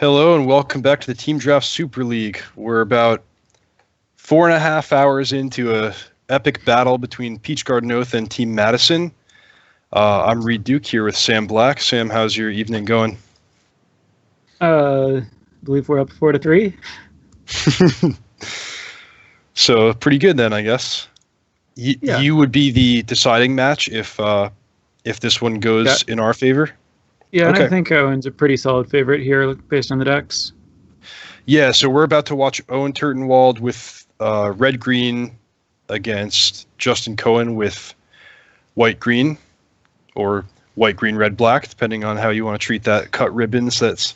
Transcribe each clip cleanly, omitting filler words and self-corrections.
Hello and welcome back to the Team Draft Super League. We're about 4.5 hours into a epic battle between Peach Garden Oath and Team Madison. I'm Reid Duke here with Sam Black. Sam, how's your evening going? I believe we're up 4-3. So pretty good then, I guess. You would be the deciding match if this one goes in our favor. Yeah, Okay. and I think Owen's a pretty solid favorite here based on the decks. Yeah, so we're about to watch Owen Turtenwald with red-green against Justin Cohen with white-green, or white-green-red-black, depending on how you want to treat that cut ribbons that's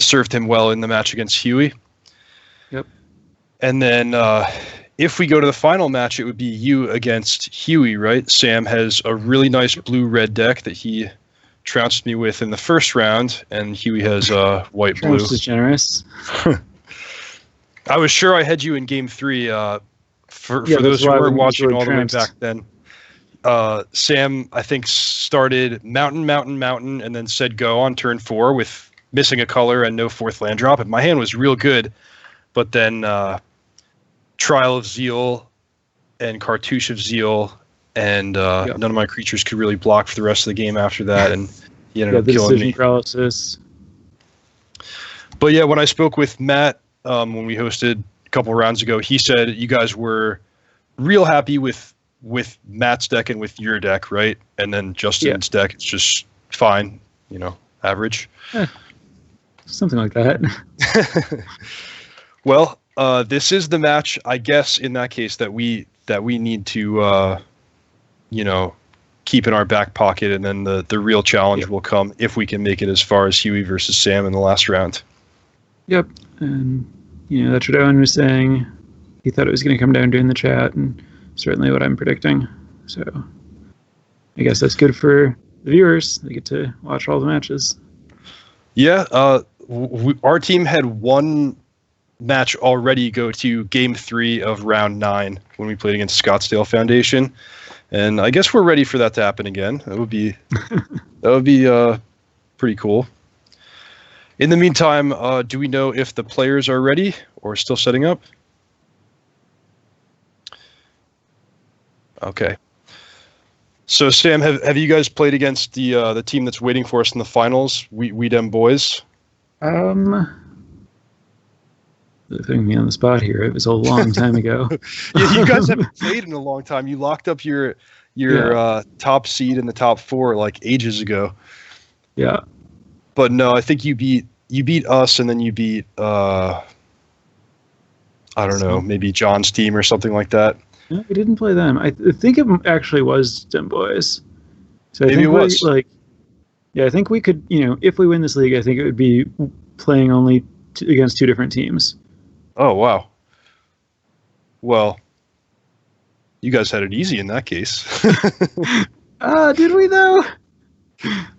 served him well in the match against Huey. Yep. And then if we go to the final match, it would be you against Huey, right? Sam has a really nice blue-red deck that he trounced me with in the first round, and Huey has white-blue. Trounced is generous. I was sure I had you in Game 3. For those who weren't watching all the way back then, Sam, I think, started mountain, and then said go on turn 4 with missing a color and no fourth land drop. And my hand was real good, but then Trial of Zeal and Cartouche of Zeal, and none of my creatures could really block for the rest of the game after that, and he ended up killing me. Paralysis. But yeah, when I spoke with Matt when we hosted a couple rounds ago, he said you guys were real happy with Matt's deck and with your deck, right? And then Justin's deck, it's just fine, average. Something like that. Well, this is the match, I guess, in that case that we need to keep in our back pocket, and then the real challenge will come if we can make it as far as Huey versus Sam in the last round. Yep, and that's what Owen was saying. He thought it was going to come down during the chat, and certainly what I'm predicting. So I guess that's good for the viewers. They get to watch all the matches. Yeah, our team had one match already go to Game 3 of Round 9 when we played against Scottsdale Foundation. And I guess we're ready for that to happen again. That would be pretty cool. In the meantime, do we know if the players are ready or still setting up? Okay. So Sam, have you guys played against the team that's waiting for us in the finals? We Dem Boys. Putting me on the spot here. It was a long time ago. Yeah, you guys haven't played in a long time. You locked up your top seed in the top 4 like ages ago. Yeah. But no, I think you beat us, and then you beat I don't know, maybe John's team or something like that. No, we didn't play them. I think it actually was Dem Boys. So maybe it was. I think we could, if we win this league, I think it would be playing only against 2 different teams. Oh, wow. Well, you guys had it easy in that case. Did we though?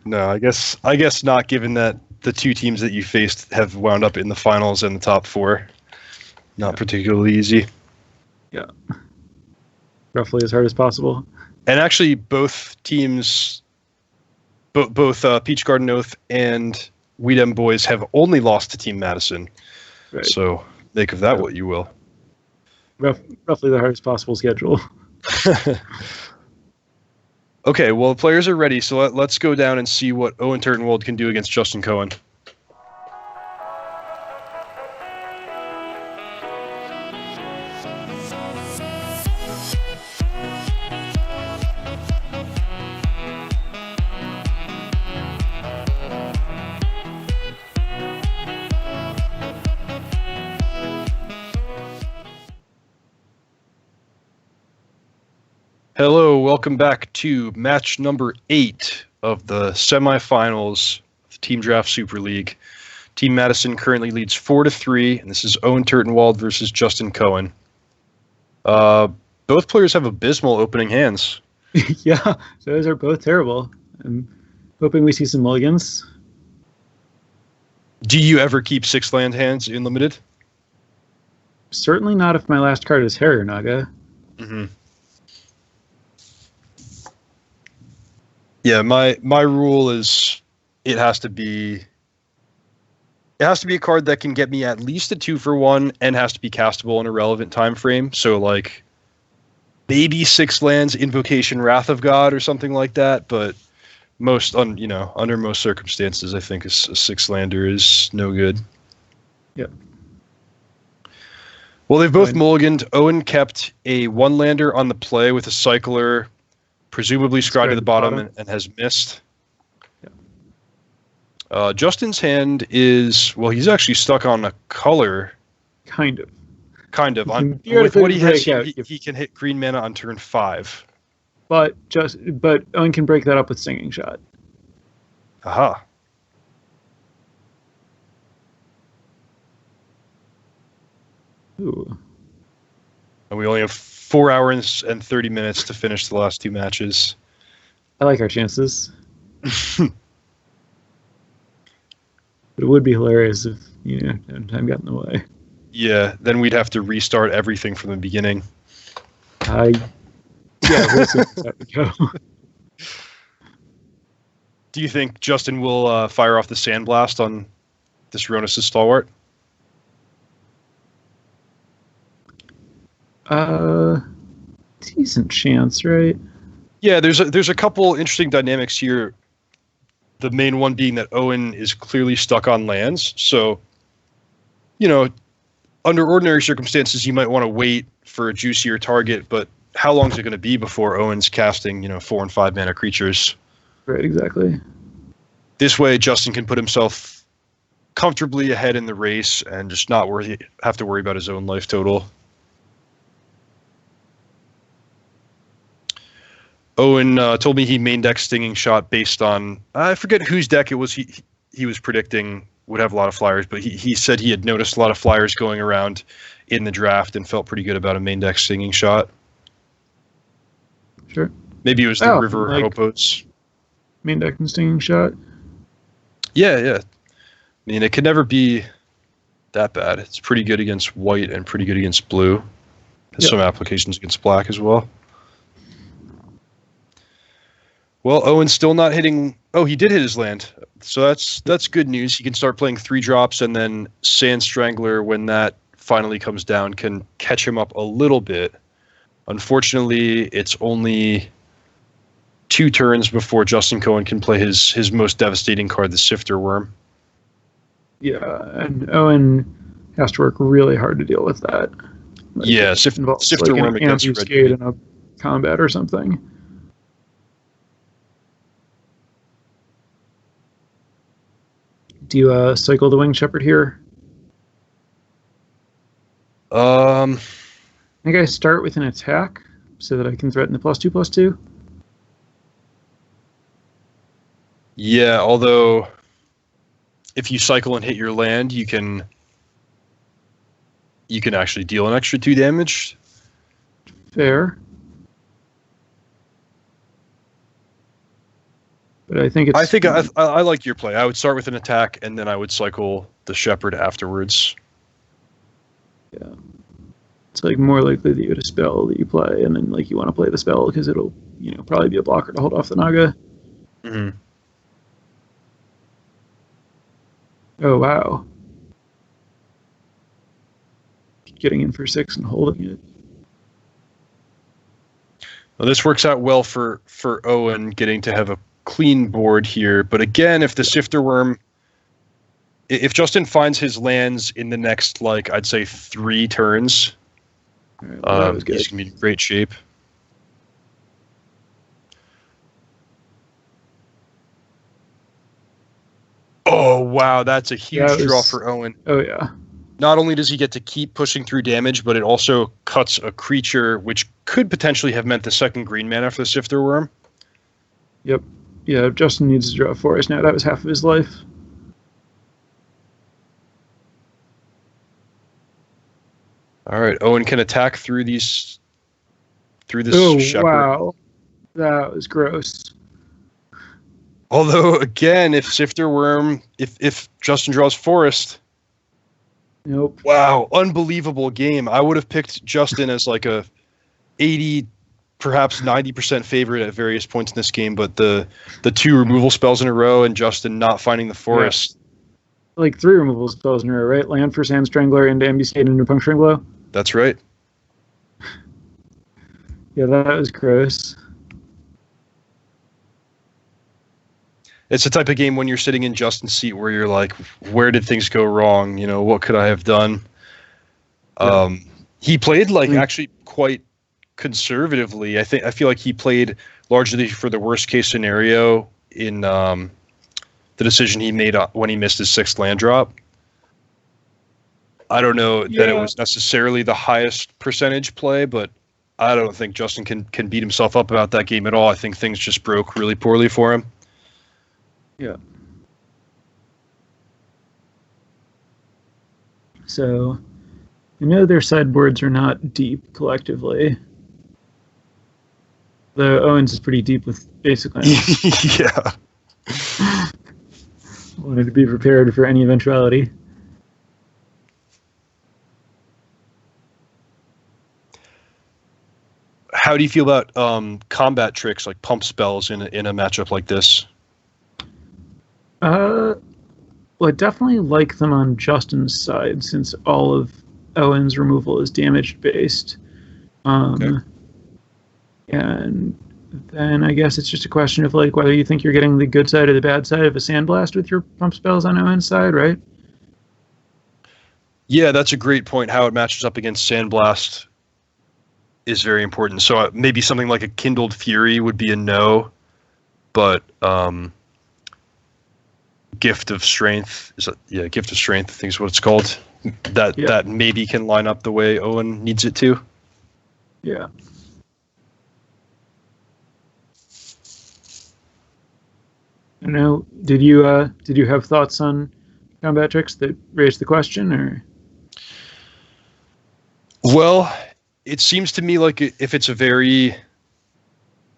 No, I guess not, given that the 2 teams that you faced have wound up in the finals and the top 4. Not particularly easy. Yeah. Roughly as hard as possible. And actually, both teams, both Peach Garden Oath and We Dem Boys have only lost to Team Madison. Right. So make of that what you will. Roughly the hardest possible schedule. Okay, well, the players are ready, so let's go down and see what Owen Turtenwald can do against Justin Cohen. Hello, welcome back to match number 8 of the semifinals of the Team Draft Super League. Team Madison currently leads 4-3, and this is Owen Turtenwald versus Justin Cohen. Both players have abysmal opening hands. Yeah, those are both terrible. I'm hoping we see some mulligans. Do you ever keep 6-land hands in Limited? Certainly not if my last card is Harrier Naga. Mm-hmm. Yeah, my rule is it has to be It has to be a card that can get me at least a 2-for-1 and has to be castable in a relevant time frame. So like maybe 6 lands, Invocation, Wrath of God, or something like that. But under most circumstances, I think a 6-lander is no good. Yep. Well, they've both mulliganed. Owen kept a 1-lander on the play with a cycler, presumably scryed to the bottom and has missed. Justin's hand is, well, he's actually stuck on a color. Kind of. With what he has, he can hit green mana on turn 5. But Owen can break that up with Stinging Shot. Aha. Ooh. And we only have 4 hours and 30 minutes to finish the last 2 matches. I like our chances. But it would be hilarious if, time got in the way. Yeah, then we'd have to restart everything from the beginning. We'll see how we go. Do you think Justin will fire off the Sandblast on this Ronus' Stalwart? Decent chance, right? Yeah, there's a couple interesting dynamics here. The main one being that Owen is clearly stuck on lands. So, under ordinary circumstances, you might want to wait for a juicier target, but how long is it going to be before Owen's casting, 4 and 5 mana creatures? Right, exactly. This way, Justin can put himself comfortably ahead in the race and just not have to worry about his own life total. Owen told me he main deck Stinging Shot based on, I forget whose deck it was he was predicting would have a lot of flyers, but he said he had noticed a lot of flyers going around in the draft and felt pretty good about a main deck Stinging Shot. Sure. Maybe it was the River Hopos. Main deck and Stinging Shot? Yeah. I mean, it could never be that bad. It's pretty good against white and pretty good against blue. Has some applications against black as well. Well, Owen's still not hitting. Oh, he did hit his land. So that's good news. He can start playing 3-drops, and then Sand Strangler, when that finally comes down, can catch him up a little bit. Unfortunately, it's only 2 turns before Justin Cohen can play his most devastating card, the Sifter Worm. Yeah, and Owen has to work really hard to deal with that. Sifter Worm against Red in a combat or something. Do you cycle the Winged Shepherd here? I think I start with an attack so that I can threaten the +2/+2. Yeah, although if you cycle and hit your land, you can actually deal an extra 2 damage. Fair. But I think I like your play. I would start with an attack, and then I would cycle the Shepherd afterwards. Yeah. It's more likely that you had a spell that you play, and then you want to play the spell because it'll probably be a blocker to hold off the Naga. Mm-hmm. Oh wow! Getting in for 6 and holding it. Well, this works out well for Owen getting to have a clean board here. But again, if the Sifter Worm, if Justin finds his lands in the next, I'd say 3 turns, he's going to be in great shape. Oh, wow. That's a huge draw for Owen. Oh, yeah. Not only does he get to keep pushing through damage, but it also cuts a creature, which could potentially have meant the 2nd green mana for the Sifter Worm. Yep. Yeah, Justin needs to draw a forest now. That was half of his life. All right, Owen can attack through this Shepherd. Wow. That was gross. Although, again, if Sifter Worm, if Justin draws Forest... Nope. Wow, unbelievable game. I would have picked Justin as a 80, perhaps 90% favorite at various points in this game, but the 2 removal spells in a row and Justin not finding the Forest. like 3 removal spells in a row, right? Land for Sand Strangler into Ambuscade into Puncturing Blow. That's right. Yeah, that was gross. It's the type of game when you're sitting in Justin's seat where you're like, where did things go wrong? You know, what could I have done? Yeah. He played actually quite conservatively. I feel like he played largely for the worst case scenario in the decision he made when he missed his 6th land drop. I don't know that it was necessarily the highest percentage play, but I don't think Justin can beat himself up about that game at all. I think things just broke really poorly for him. Yeah. So, I know their sideboards are not deep collectively. Though Owens is pretty deep with basically. Yeah. Wanted to be prepared for any eventuality. How do you feel about combat tricks like pump spells in a matchup like this? Well, I definitely like them on Justin's side since all of Owen's removal is damage based. Okay. And then I guess it's just a question of like whether you think you're getting the good side or the bad side of a Sandblast with your pump spells on Owen's side, right? Yeah, that's a great point. How it matches up against Sandblast is very important. So maybe something like a Kindled Fury would be a no, but Gift of Strength Gift of Strength, I think is what it's called. That maybe can line up the way Owen needs it to. Yeah. I don't know. Did you have thoughts on combat tricks that raised the question, or? Well, it seems to me like if it's a very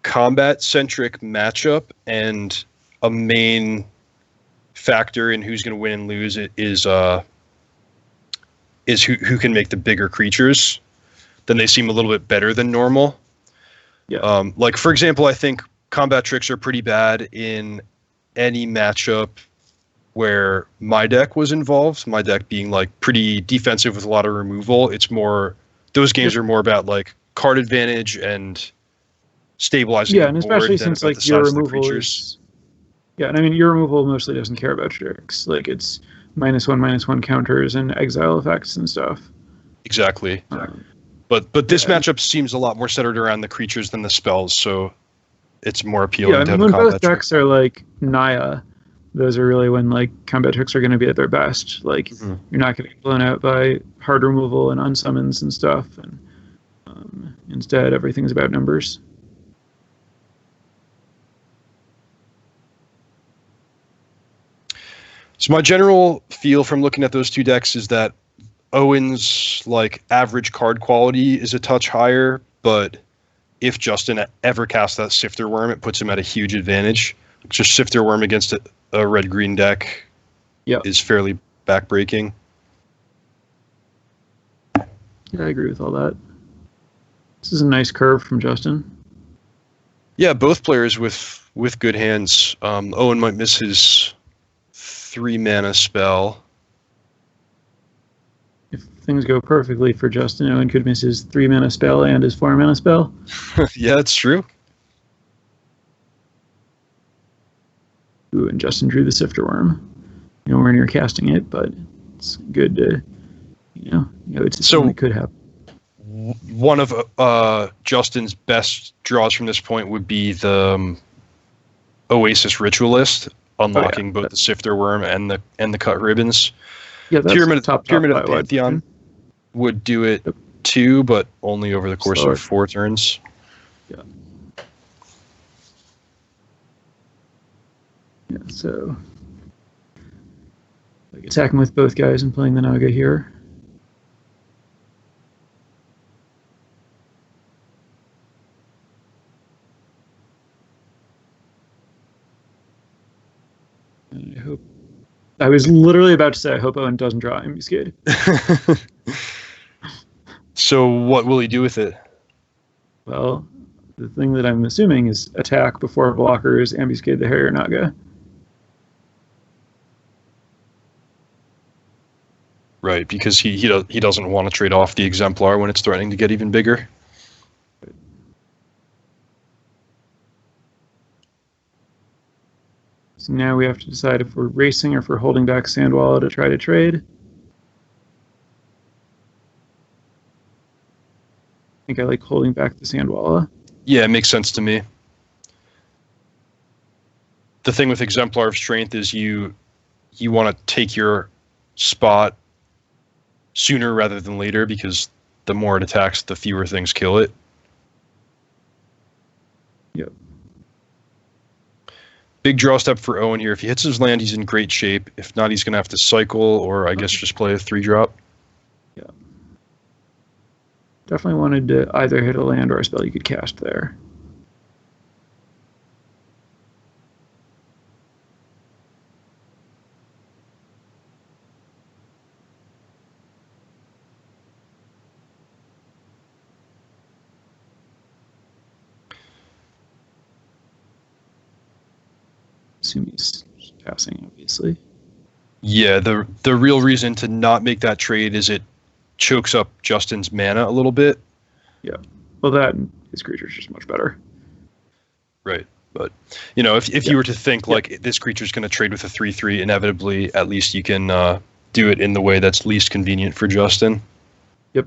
combat-centric matchup and a main factor in who's going to win and lose is who can make the bigger creatures, then they seem a little bit better than normal. Yeah. Like, for example, I think combat tricks are pretty bad in any matchup where my deck was involved, my deck being like pretty defensive with a lot of removal. It's more, those games are more about like card advantage and stabilizing. Yeah, and especially since like your removal is, and I mean your removal mostly doesn't care about tricks. Like it's -1/-1 counters and exile effects and stuff. Exactly. But this matchup seems a lot more centered around the creatures than the spells, so it's more appealing to have when a combat both decks are like Naya, those are really when like combat tricks are going to be at their best. Like you're not going to get blown out by hard removal and unsummons and stuff, and instead everything's about numbers. So my general feel from looking at those two decks is that Owen's like average card quality is a touch higher, but if Justin ever casts that Sifter Worm, it puts him at a huge advantage. Just Sifter Worm against a red-green deck is fairly backbreaking. Yeah, I agree with all that. This is a nice curve from Justin. Yeah, both players with good hands. Owen might miss his 3-mana spell. If things go perfectly for Justin, Owen could miss his 3-mana spell and his 4-mana spell. Yeah, that's true. Ooh, and Justin drew the Sifter Worm. Nowhere near casting it, but it's good to, it's something that could happen. One of Justin's best draws from this point would be the Oasis Ritualist, unlocking both the Sifter Worm and the Cut Ribbons. Yeah, that's Pyramid top of Pantheon would do it too, but only over the course of 4 turns. Yeah. Yeah, so like attacking with both guys and playing the Naga here. And I was literally about to say, I hope Owen doesn't draw Ambuscade. So what will he do with it? Well, the thing that I'm assuming is attack before blockers, Ambuscade the Harrier Naga. Right, because he doesn't want to trade off the Exemplar when it's threatening to get even bigger. So now we have to decide if we're racing or if we're holding back Sandwalla to try to trade. I think I like holding back the Sandwalla. Yeah, it makes sense to me. The thing with Exemplar of Strength is you want to take your spot sooner rather than later, because the more it attacks, the fewer things kill it. Yep. Big draw step for Owen here. If he hits his land, he's in great shape. If not, he's going to have to cycle, or I guess just play a 3-drop. Yeah. Definitely wanted to either hit a land or a spell you could cast there. Assume he's passing, obviously. Yeah, the real reason to not make that trade is it chokes up Justin's mana a little bit. Yeah. Well, that and his creature's just much better. Right. But, if you were to think like this creature's going to trade with a 3/3, inevitably, at least you can do it in the way that's least convenient for Justin. Yep.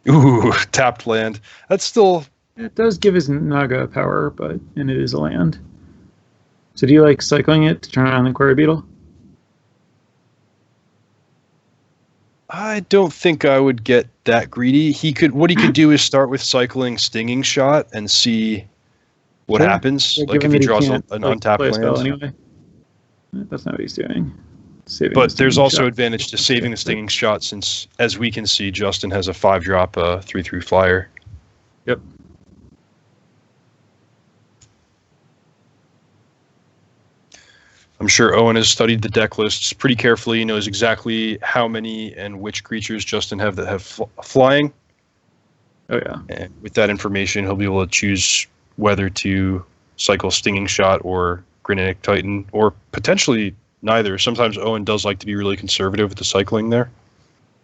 Ooh, tapped land. That's still... It does give his Naga power, and it is a land. So do you like cycling it to turn on the Quarry Beetle? I don't think I would get that greedy. What he could do is start with cycling Stinging Shot and see what happens. Yeah, like if he draws an untapped land. Anyway. That's not what he's doing. But there's also advantage to saving the Stinging Shot, since, as we can see, Justin has a 5-drop 3/3 flyer. Yep. I'm sure Owen has studied the deck lists pretty carefully. He knows exactly how many and which creatures Justin have that have flying. Oh, yeah. And with that information, he'll be able to choose whether to cycle Stinging Shot or Granitic Titan, or potentially neither. Sometimes Owen does like to be really conservative with the cycling there.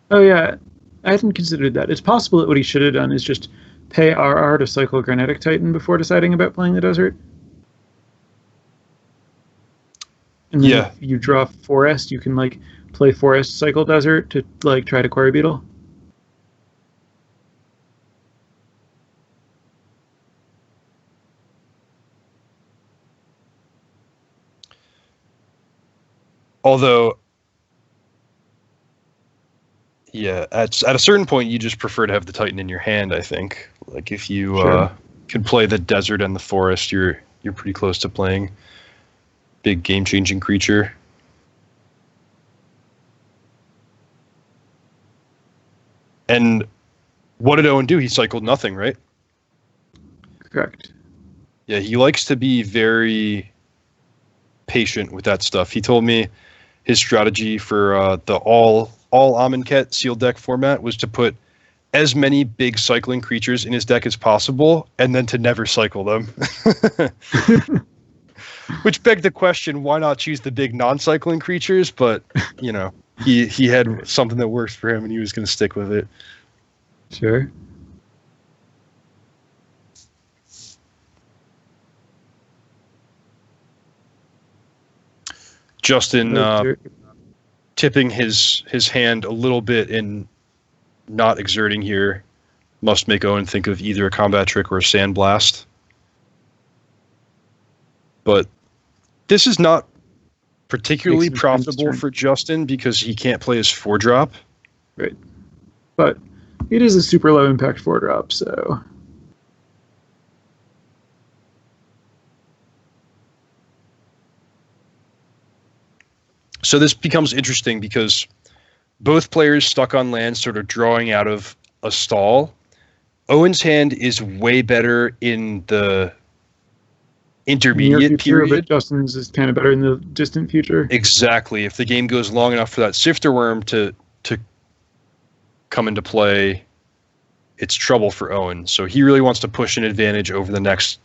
Oh, yeah. I hadn't considered that. It's possible that what he should have done is just pay RR to cycle Granitic Titan before deciding about playing the desert. And then if you draw Forest, you can play Forest, cycle Desert to try to Quarry Beetle. Although, at a certain point, you just prefer to have the Titan in your hand, I think. Like if you could play the Desert and the Forest, you're pretty close to playing big game-changing creature. And what did Owen do? He cycled nothing, right? Correct. Yeah, he likes to be very patient with that stuff. He told me his strategy for the all Amonkhet sealed deck format was to put as many big cycling creatures in his deck as possible, and then to never cycle them. Which begged the question, why not choose the big non-cycling creatures? But, he had something that works for him, and he was going to stick with it. Sure. Justin tipping his hand a little bit in not exerting here must make Owen think of either a combat trick or a sandblast. But this is not particularly profitable for Justin because he can't play his 4-drop. Right. But it is a super low impact 4-drop, so... So this becomes interesting because both players stuck on land sort of drawing out of a stall. Owen's hand is way better in the intermediate period. But Justin's is kind of better in the distant future. Exactly. If the game goes long enough for that Sifter Worm to come into play, it's trouble for Owen. So he really wants to push an advantage over the next,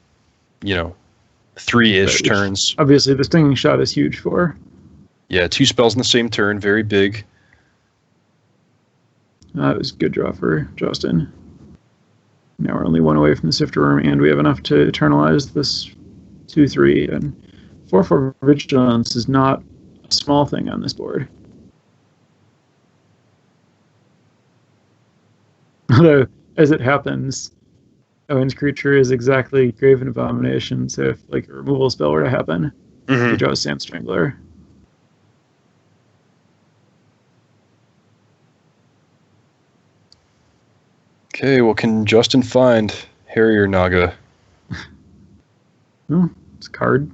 3-ish turns. Obviously, the Stinging Shot is huge for. Yeah, 2 spells in the same turn, very big. That was a good draw for Justin. Now we're only 1 away from the Sifter Worm, and we have enough to eternalize this 2/3. And 4/4 Vigilance is not a small thing on this board. Although, as it happens, Owen's creature is exactly Graven Abomination, so if like a removal spell were to happen, he draws Sand Strangler. Okay, well, can Justin find Harrier Naga? Oh, it's a card.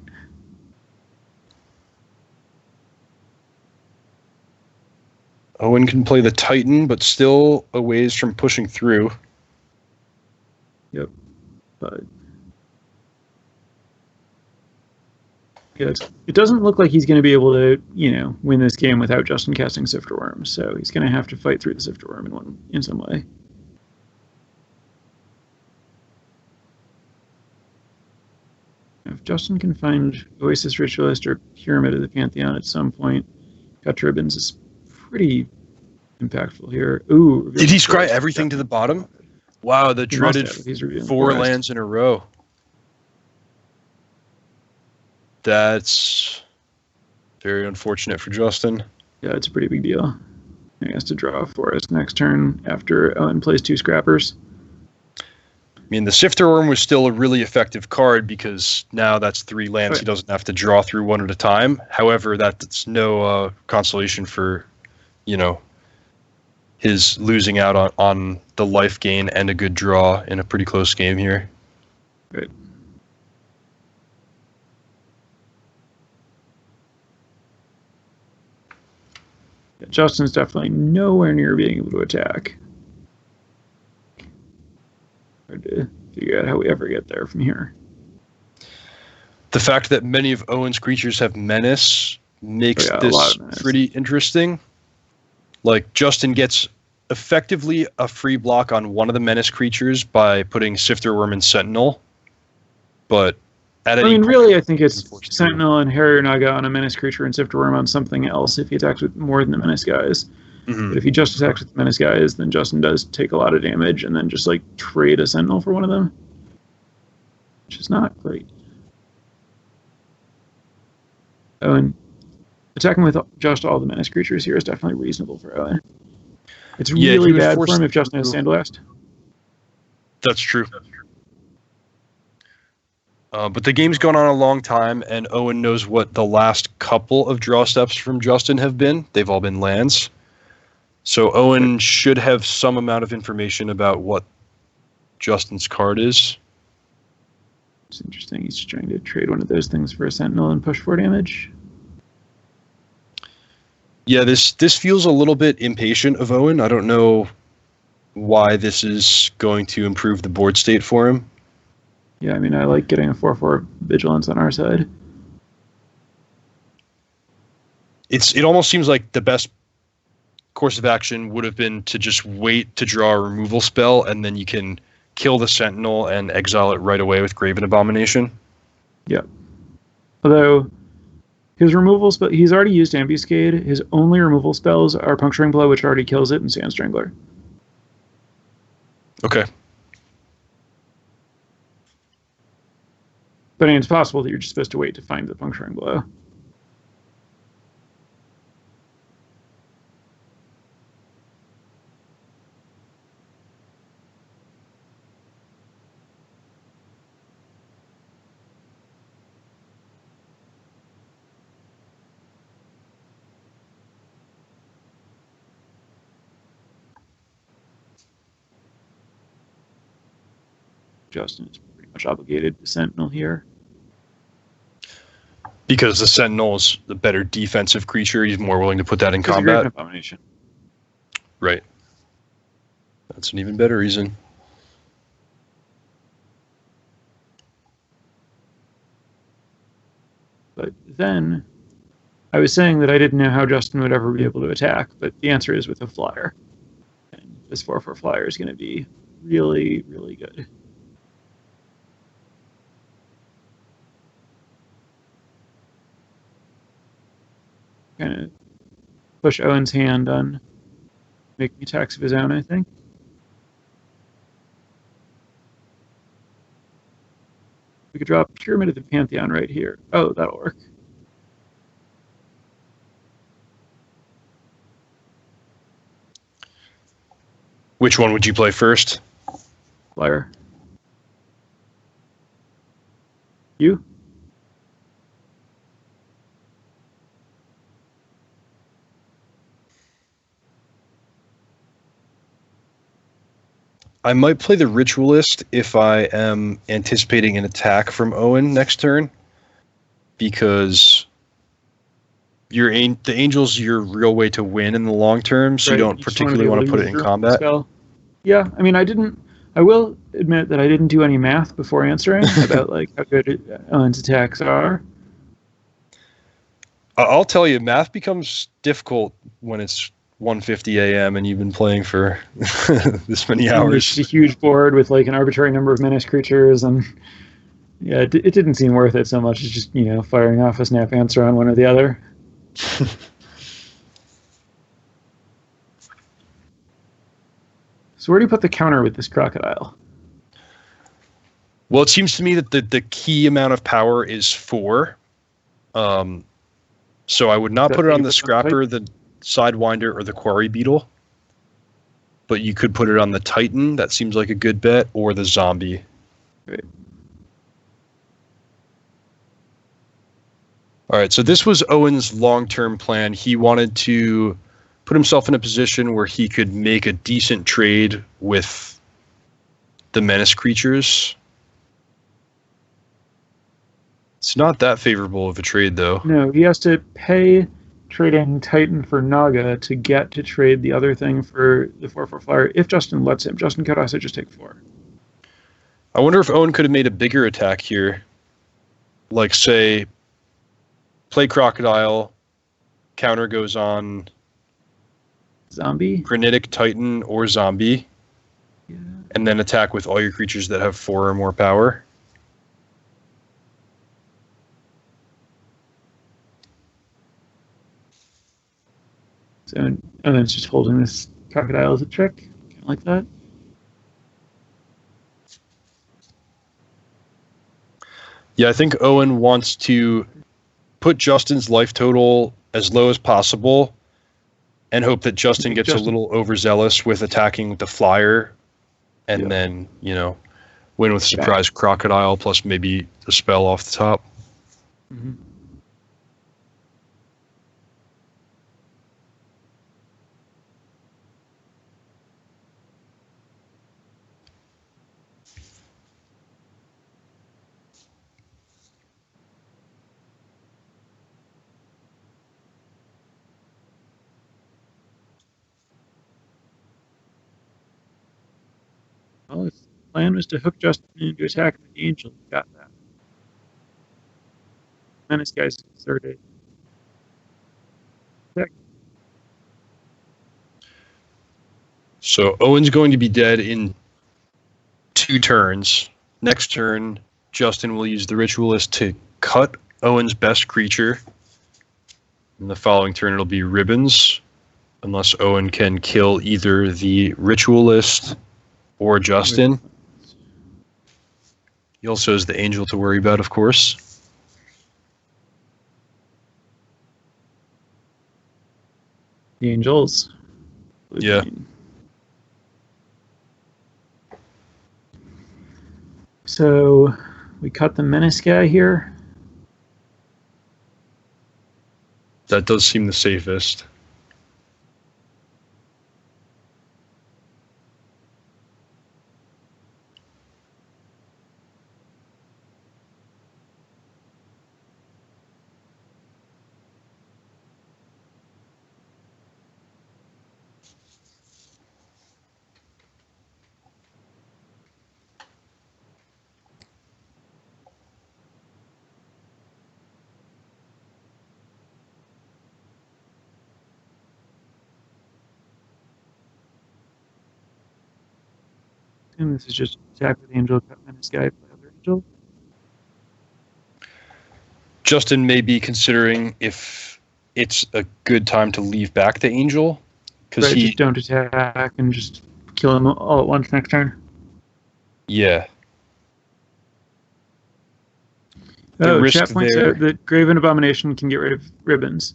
Owen can play the Titan, but still a ways from pushing through. Yep, but yeah, it doesn't look like he's going to be able to, win this game without Justin casting Sifter Worm. So he's going to have to fight through the Sifter Worm in some way. If Justin can find Oasis Ritualist or Pyramid of the Pantheon at some point, Cut Ribbons is pretty impactful here. Ooh, did he scry everything to the bottom? Wow, the dreaded 4 lands in a row. That's very unfortunate for Justin. Yeah, it's a pretty big deal. He has to draw a forest next turn after Owen plays 2 Scrappers. I mean, the Sifter Worm was still a really effective card because now that's 3 lands he doesn't have to draw through one at a time. However, that's no consolation for, his losing out on the life gain and a good draw in a pretty close game here. Right. Yeah, Justin's definitely nowhere near being able to attack. Hard to figure out how we ever get there from here. The fact that many of Owen's creatures have Menace makes this pretty interesting. Like, Justin gets effectively a free block on one of the Menace creatures by putting Sifter Worm and Sentinel. But at any point, really, I think it's Sentinel and Harrier Naga on a Menace creature and Sifter Worm on something else if he attacks with more than the Menace guys. But if he just attacks with the Menace guys, then Justin does take a lot of damage and then just like trade a Sentinel for one of them, which is not great. Owen attacking with just all the Menace creatures here is definitely reasonable for Owen. It's really bad for him if Justin has Sandblast. That's true. But the game's gone on a long time, and Owen knows what the last couple of draw steps from Justin have been. They've all been lands. So Owen should have some amount of information about what Justin's card is. It's interesting. He's trying to trade one of those things for a Sentinel and push 4 damage. Yeah, this feels a little bit impatient of Owen. I don't know why this is going to improve the board state for him. Yeah, I mean, I like getting a 4/4 Vigilance on our side. It almost seems like the best course of action would have been to just wait to draw a removal spell, and then you can kill the Sentinel and exile it right away with Graven Abomination. Yeah. Although his removal spell, he's already used Ambuscade. His only removal spells are Puncturing Blow, which already kills it, and Sand Strangler. Okay. But I mean, it's possible that you're just supposed to wait to find the Puncturing Blow. Justin is pretty much obligated to Sentinel here. Because the Sentinel is the better defensive creature, he's more willing to put that in combat. Abomination. Right. That's an even better reason. But then, I was saying that I didn't know how Justin would ever be able to attack, but the answer is with a flyer. And this 4/4 flyer is going to be really, really good. kind of push Owen's hand on making attacks of his own, I think. We could drop Pyramid of the Pantheon right here. Oh, that'll work. Which one would you play first? Flyer. You? I might play the Ritualist if I am anticipating an attack from Owen next turn, because the Angel's your real way to win in the long term, so you don't particularly want to put it in combat. Spell. Yeah, I mean, I will admit that I didn't do any math before answering about like how good Owen's attacks are. I'll tell you, math becomes difficult when it's 1:50 a.m. and you've been playing for this many hours. It's a huge board with like an arbitrary number of menace creatures, and yeah, it didn't seem worth it so much as just firing off a snap answer on one or the other. So where do you put the counter with this crocodile? Well, it seems to me that the key amount of power is 4. So I would not put it on the Scrapper, the Sidewinder, or the Quarry Beetle. But you could put it on the Titan. That seems like a good bet, or the Zombie. Right. All right, so this was Owen's long-term plan. He wanted to put himself in a position where he could make a decent trade with the menace creatures. It's not that favorable of a trade, though. No, he has to pay trading Titan for Naga to get to trade the other thing for the 4/4 flyer. If Justin lets him, Justin could also just take 4. I wonder if Owen could have made a bigger attack here. Like, say, play Crocodile, counter goes on Zombie? Granitic Titan or Zombie, yeah. And then attack with all your creatures that have 4 or more power. So Owen's just holding this crocodile as a trick, kind of like that. Yeah, I think Owen wants to put Justin's life total as low as possible and hope that Justin gets a little overzealous with attacking with the flyer, and then, win with surprise crocodile plus maybe the spell off the top. Mm-hmm. Well, if the plan was to hook Justin into attack with the Angel, you got that. Menace guys inserted. So Owen's going to be dead in 2 turns. Next turn, Justin will use the Ritualist to cut Owen's best creature. In the following turn, it'll be Ribbons, unless Owen can kill either the Ritualist or Justin. He also has the Angel to worry about, of course. The Angels. Yeah. So we cut the Menace guy here. That does seem the safest. And this is just attack with the Angel, cut Menace guy, play other Angel. Justin may be considering if it's a good time to leave back the Angel. Because just don't attack and just kill him all at once next turn. Yeah. Chat points out that Graven Abomination can get rid of ribbons.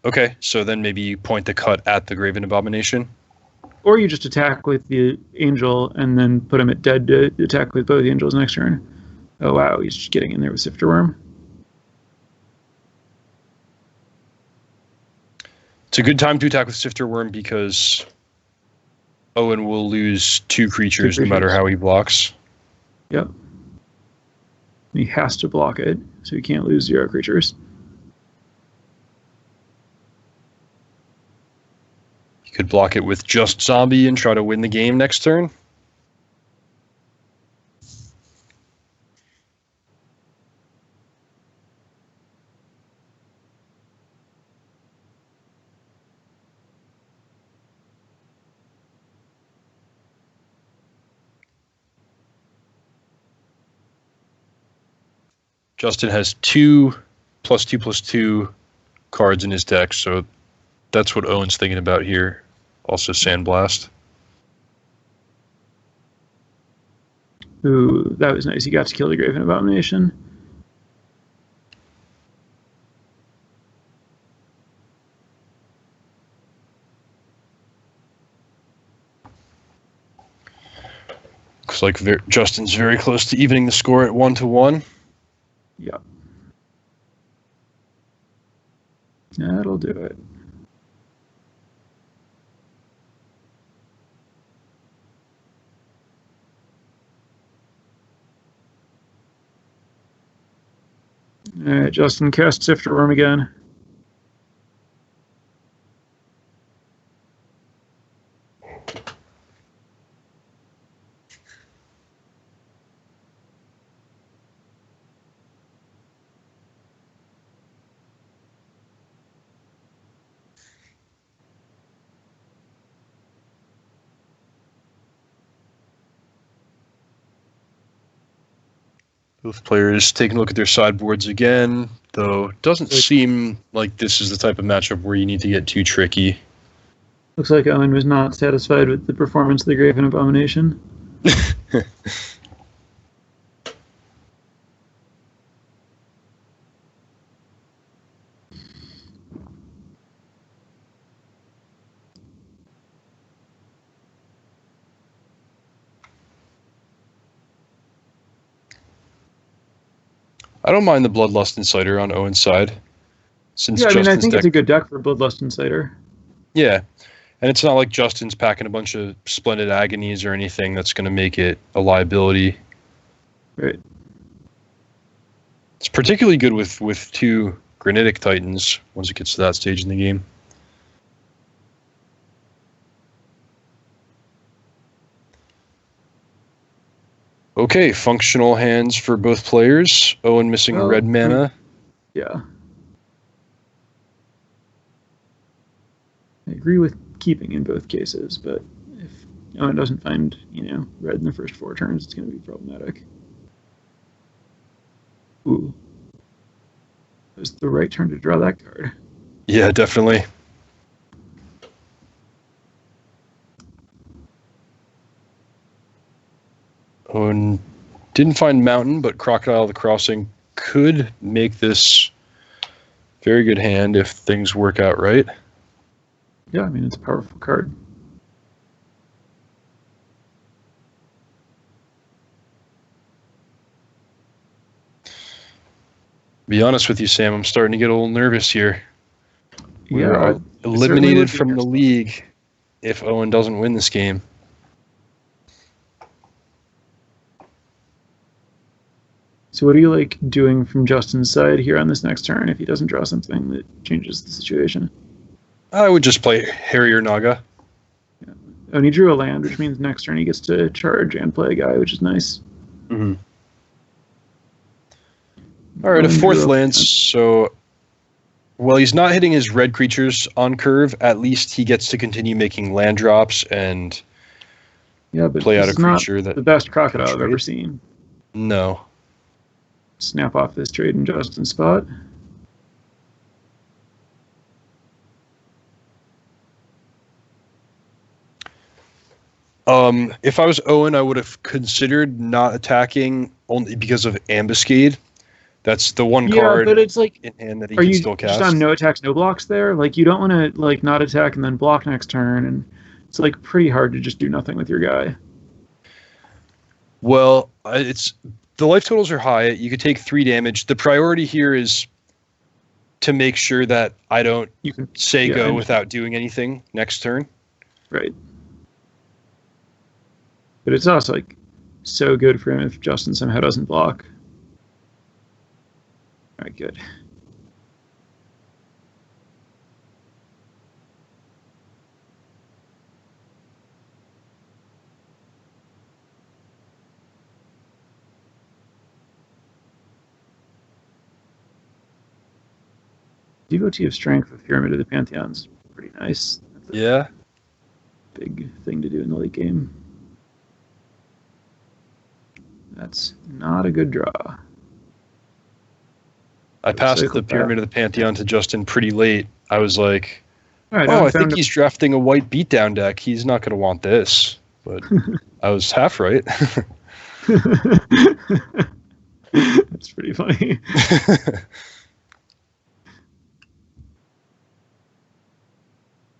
Okay, so then maybe you point the cut at the Graven Abomination. Or you just attack with the Angel and then put him at dead to attack with both Angels next turn. Oh wow, he's just getting in there with Sifter Worm. It's a good time to attack with Sifter Worm because Owen will lose two creatures no matter how he blocks. Yep. He has to block it, so he can't lose 0 creatures. You could block it with just Zombie and try to win the game next turn. Justin has 2+2/+2 cards in his deck, so that's what Owen's thinking about here. Also Sandblast. Ooh, that was nice. He got to kill the Graven Abomination. Looks like Justin's very close to evening the score at 1-1. Yep. That'll do it. All right, Justin, cast Sifter Worm again. Both players taking a look at their sideboards again, though it doesn't seem like this is the type of matchup where you need to get too tricky. Looks like Owen was not satisfied with the performance of the Graven Abomination. I don't mind the Bloodlust Inciter on Owen's side. Yeah, I mean, I think it's a good deck for Bloodlust Inciter. Yeah, and it's not like Justin's packing a bunch of Splendid Agonies or anything that's going to make it a liability. Right. It's particularly good with 2 Granitic Titans once it gets to that stage in the game. Okay, functional hands for both players. Owen missing red mana. Yeah. I agree with keeping in both cases, but if Owen doesn't find, red in the first 4 turns, it's going to be problematic. Ooh. It was the right turn to draw that card. Yeah, definitely. Owen didn't find Mountain, but Crocodile of the Crossing could make this very good hand if things work out right. Yeah, I mean, it's a powerful card. Be honest with you, Sam, I'm starting to get a little nervous here. We're eliminated from the league if Owen doesn't win this game. So what do you like doing from Justin's side here on this next turn if he doesn't draw something that changes the situation? I would just play Harrier Naga. Yeah. Oh, and he drew a land, which means next turn he gets to charge and play a guy, which is nice. Mm-hmm. All right, a 4th land, so while he's not hitting his red creatures on curve, at least he gets to continue making land drops and play out a creature that... the best Crocodile I've ever seen. No. Snap off this trade in Justin's spot. If I was Owen, I would have considered not attacking only because of Ambuscade. That's the one card but it's like, in hand that he are can you still cast. just on no attacks, no blocks there? Like, you don't want to like not attack and then block next turn, and it's like pretty hard to just do nothing with your guy. Well, it's the life totals are high. You could take 3 damage. The priority here is to make sure that I don't go without doing anything next turn. Right. But it's also like so good for him if Justin somehow doesn't block. All right, good. Devotee of Strength with Pyramid of the Pantheon's pretty nice. Yeah. Big thing to do in the late game. That's not a good draw. I passed the Pyramid of the Pantheon to Justin pretty late. I was like, I think he's drafting a white beatdown deck. He's not going to want this. But I was half right. That's pretty funny.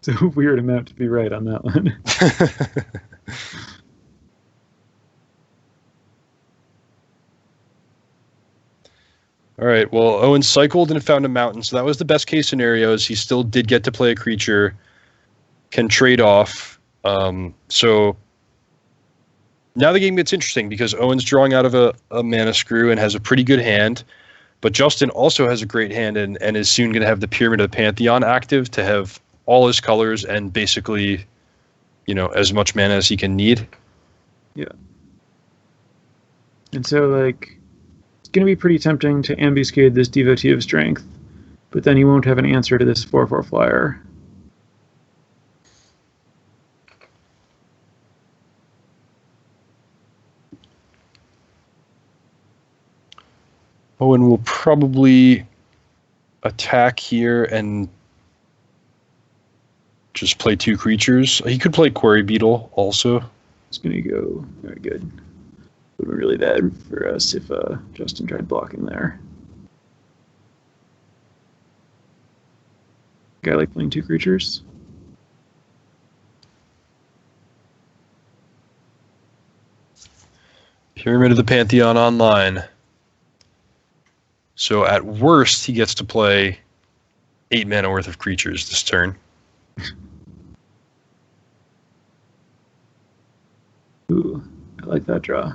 It's a weird amount to be right on that one. All right, well, Owen cycled and found a mountain, so that was the best case scenario. Is he still did get to play a creature, can trade off. So now the game gets interesting because Owen's drawing out of a mana screw and has a pretty good hand, but Justin also has a great hand and is soon going to have the Pyramid of the Pantheon active to have all his colors and basically, as much mana as he can need. Yeah. And so, like, it's going to be pretty tempting to ambuscade this Devotee of Strength, but then he won't have an answer to this 4/4 flyer. Owen will probably attack here and just play 2 creatures. He could play Quarry Beetle also. It's going to go very good. Would be really bad for us if Justin tried blocking there. Guy like playing 2 creatures. Pyramid of the Pantheon online. So at worst, he gets to play 8 mana worth of creatures this turn. Ooh, I like that draw.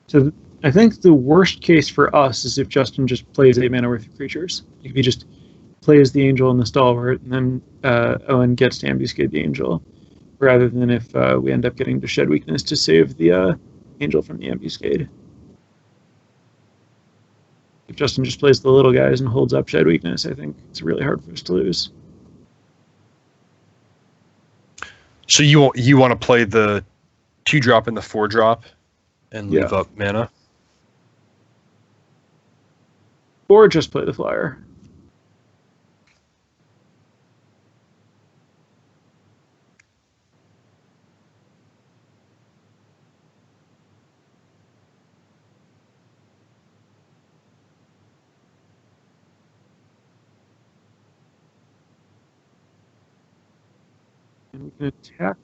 So I think the worst case for us is if Justin just plays 8 mana worth of creatures. If he just plays the Angel and the Stalwart, and then Owen gets to ambuscade the Angel, rather than if we end up getting to Shed Weakness to save the Angel from the ambuscade. If Justin just plays the little guys and holds up Shed Weakness, I think it's really hard for us to lose. So you want to play the 2-drop and the 4-drop and leave up mana? Or just play the flyer. And we can attack.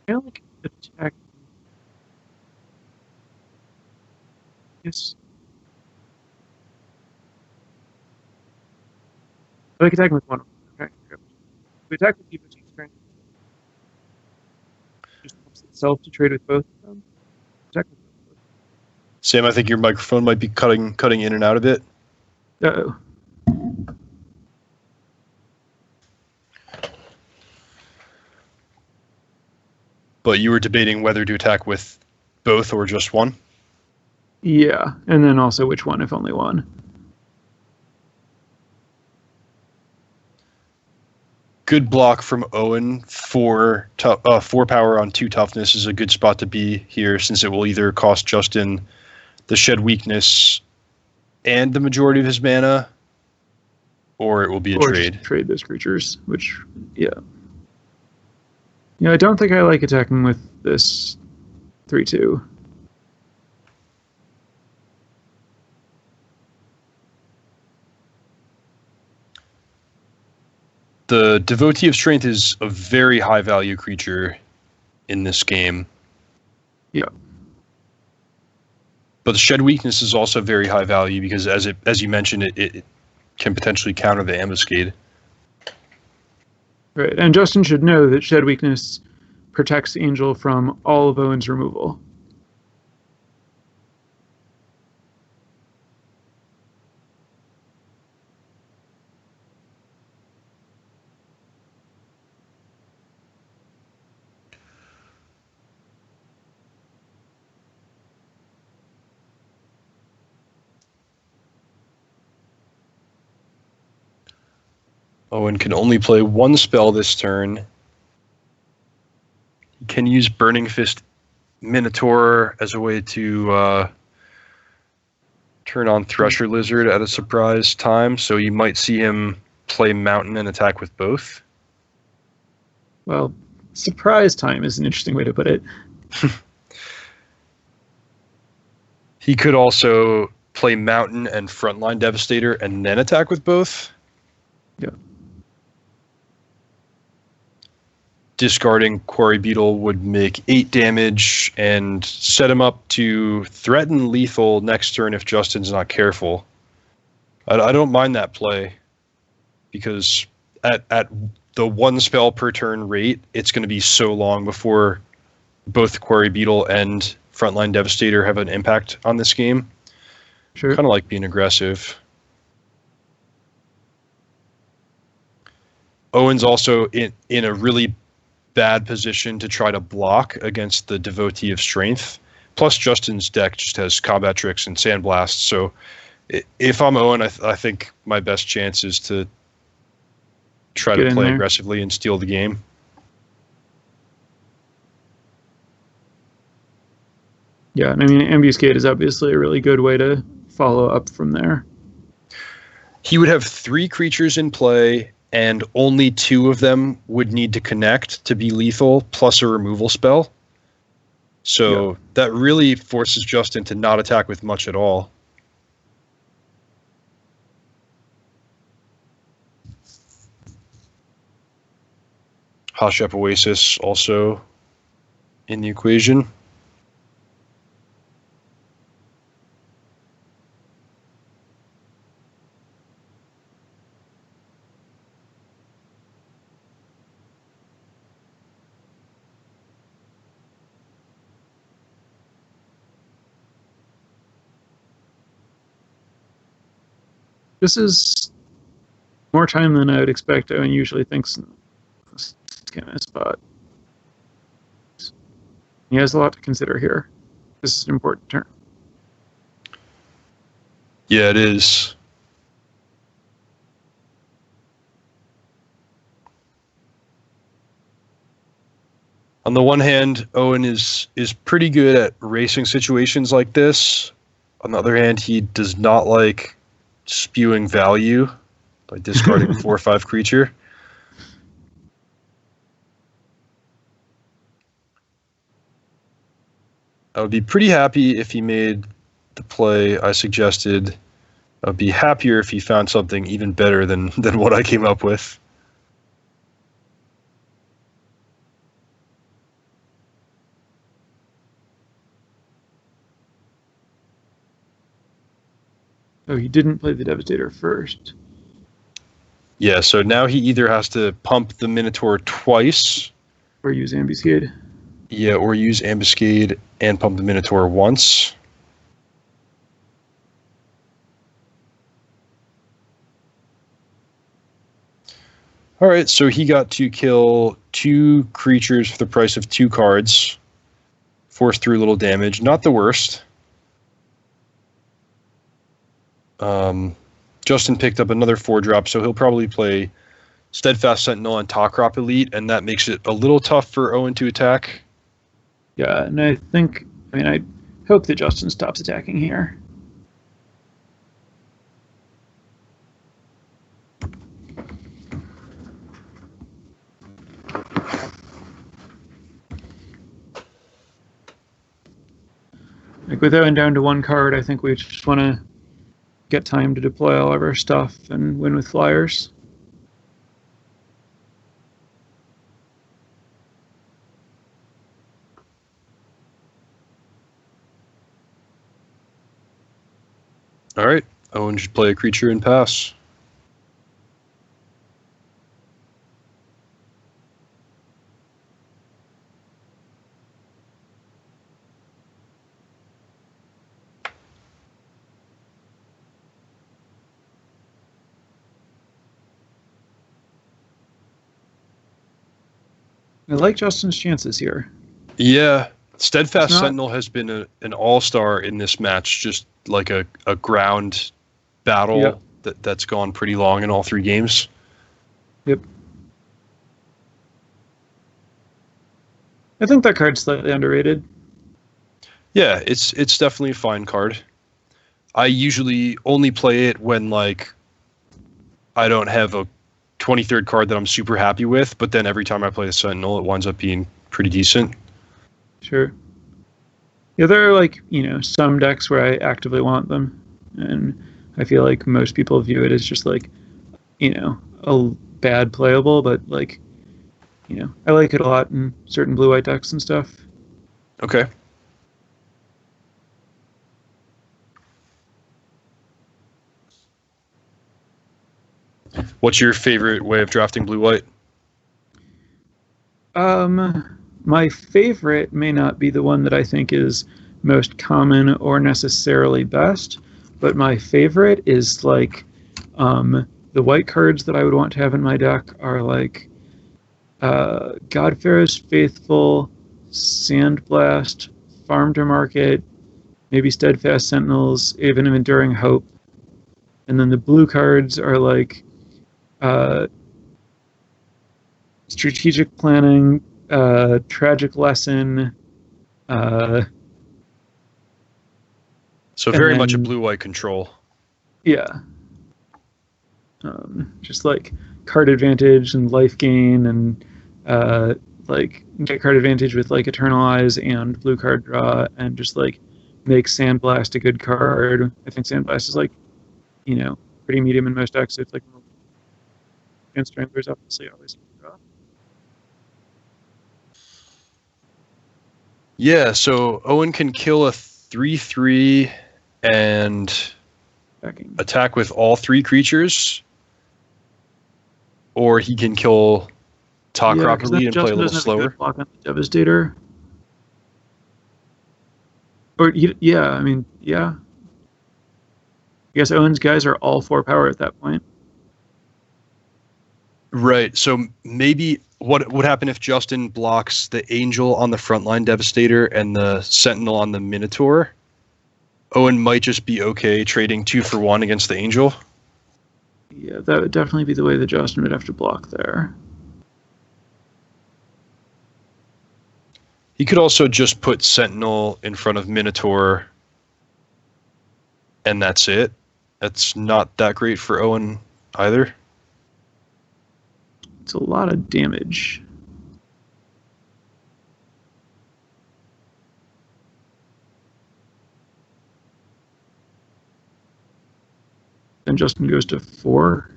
I like attack. Yes. I like attacking with 1. Okay. We attack with Devotee of Strength. Just helps itself to trade with both of them. Attack with both. Sam, I think your microphone might be cutting in and out a bit. Uh-oh. But you were debating whether to attack with both or just 1? Yeah, and then also which one if only 1. Good block from Owen. 4 power on 2 toughness is a good spot to be here, since it will either cost Justin the Shed Weakness and the majority of his mana, Or it will be a trade. Trade those creatures, which, yeah. Yeah, I don't think I like attacking with this 3/2. The Devotee of Strength is a very high value creature in this game. Yeah. But the Shed Weakness is also very high value because, as you mentioned, it can potentially counter the Ambuscade. Right, and Justin should know that Shed Weakness protects Angel from all of Owen's removal. Owen can only play one spell this turn. He can use Burning Fist Minotaur as a way to turn on Thresher Lizard at a surprise time, so you might see him play Mountain and attack with both. Well, surprise time is an interesting way to put it. He could also play Mountain and Frontline Devastator and then attack with both. Yeah. Discarding Quarry Beetle would make 8 damage and set him up to threaten lethal next turn if Justin's not careful. I don't mind that play because at the 1 spell per turn rate, it's going to be so long before both Quarry Beetle and Frontline Devastator have an impact on this game. Sure. Kind of like being aggressive. Owen's also in a really bad position to try to block against the Devotee of Strength. Plus, Justin's deck just has Combat Tricks and Sandblast. So, if I'm Owen, I think my best chance is to try to play aggressively and steal the game. Yeah, and I mean, Ambuscade is obviously a really good way to follow up from there. He would have 3 creatures in play, and only 2 of them would need to connect to be lethal, plus a removal spell. So that really forces Justin to not attack with much at all. Hashep Oasis also in the equation. This is more time than I would expect. Owen usually thinks in this kind of spot. He has a lot to consider here. This is an important turn. Yeah, it is. On the one hand, Owen is pretty good at racing situations like this. On the other hand, he does not like spewing value by discarding a 4/5 creature. I would be pretty happy if he made the play I suggested. I'd be happier if he found something even better than what I came up with. Oh, he didn't play the Devastator first. Yeah, so now he either has to pump the Minotaur twice. Or use Ambuscade. Yeah, or use Ambuscade and pump the Minotaur once. All right, so he got to kill 2 creatures for the price of 2 cards. Force through a little damage. Not the worst. Justin picked up another 4-drop, so he'll probably play Steadfast Sentinel and Talkrop Elite, and that makes it a little tough for Owen to attack. Yeah, and I hope that Justin stops attacking here. Like with Owen down to one card, I think we just want to get time to deploy all of our stuff and win with flyers. All right. Owen should play a creature and pass. I like Justin's chances here. Yeah. Steadfast Sentinel has been an all-star in this match, just like a ground battle that's gone pretty long in all 3 games. Yep. I think that card's slightly underrated. Yeah, it's definitely a fine card. I usually only play it when like I don't have a 23rd card that I'm super happy with, but then every time I play a Sentinel, it winds up being pretty decent. Sure. Yeah, there are like, some decks where I actively want them, and I feel like most people view it as just like, a bad playable, but like, I like it a lot in certain blue-white decks and stuff. Okay. What's your favorite way of drafting blue-white? My favorite may not be the one that I think is most common or necessarily best, but my favorite is like the white cards that I would want to have in my deck are like Godfarrow's Faithful, Sandblast, Farm to Market, maybe Steadfast Sentinels, Haven of Enduring Hope. And then the blue cards are like Strategic Planning, Tragic Lesson. So very much a blue-white control. Yeah. Just like card advantage and life gain and like get card advantage with like Eternalize and blue card draw and just like make Sandblast a good card. I think Sandblast is like, pretty medium in most decks. So it's like and Stranglers obviously always draw. Yeah, so Owen can kill a 3/3 and attack with all 3 creatures, or he can kill Talcrop Elite and play a little slower. Block on the Devastator. Or yeah. I guess Owen's guys are all 4 power at that point. Right. So maybe what would happen if Justin blocks the Angel on the frontline Devastator and the Sentinel on the Minotaur? Owen might just be okay trading 2 for 1 against the Angel. Yeah, that would definitely be the way that Justin would have to block there. He could also just put Sentinel in front of Minotaur, and that's it. That's not that great for Owen either. It's a lot of damage. Then Justin goes to 4.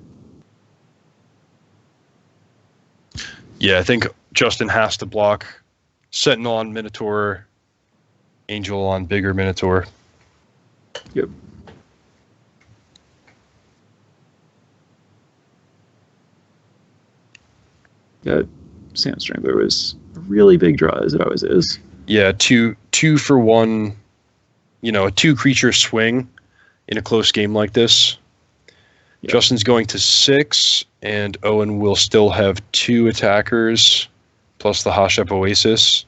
Yeah, I think Justin has to block Sentinel on Minotaur, Angel on bigger Minotaur. Yep. That Sand Strangler was a really big draw, as it always is. Yeah, two for 1, a 2 creature swing in a close game like this. Yep. Justin's going to 6, and Owen will still have 2 attackers, plus the Hashep Oasis.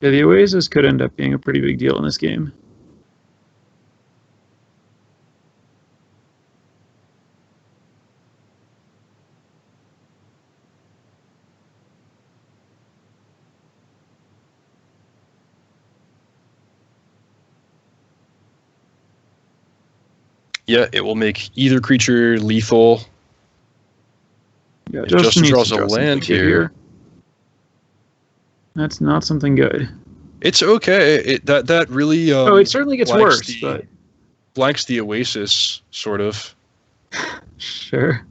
Yeah, the Oasis could end up being a pretty big deal in this game. Yeah, it will make either creature lethal. Yeah, It just draws a land here. That's not something good. It's okay. That really it certainly gets worse, but blanks the Oasis, sort of. Sure.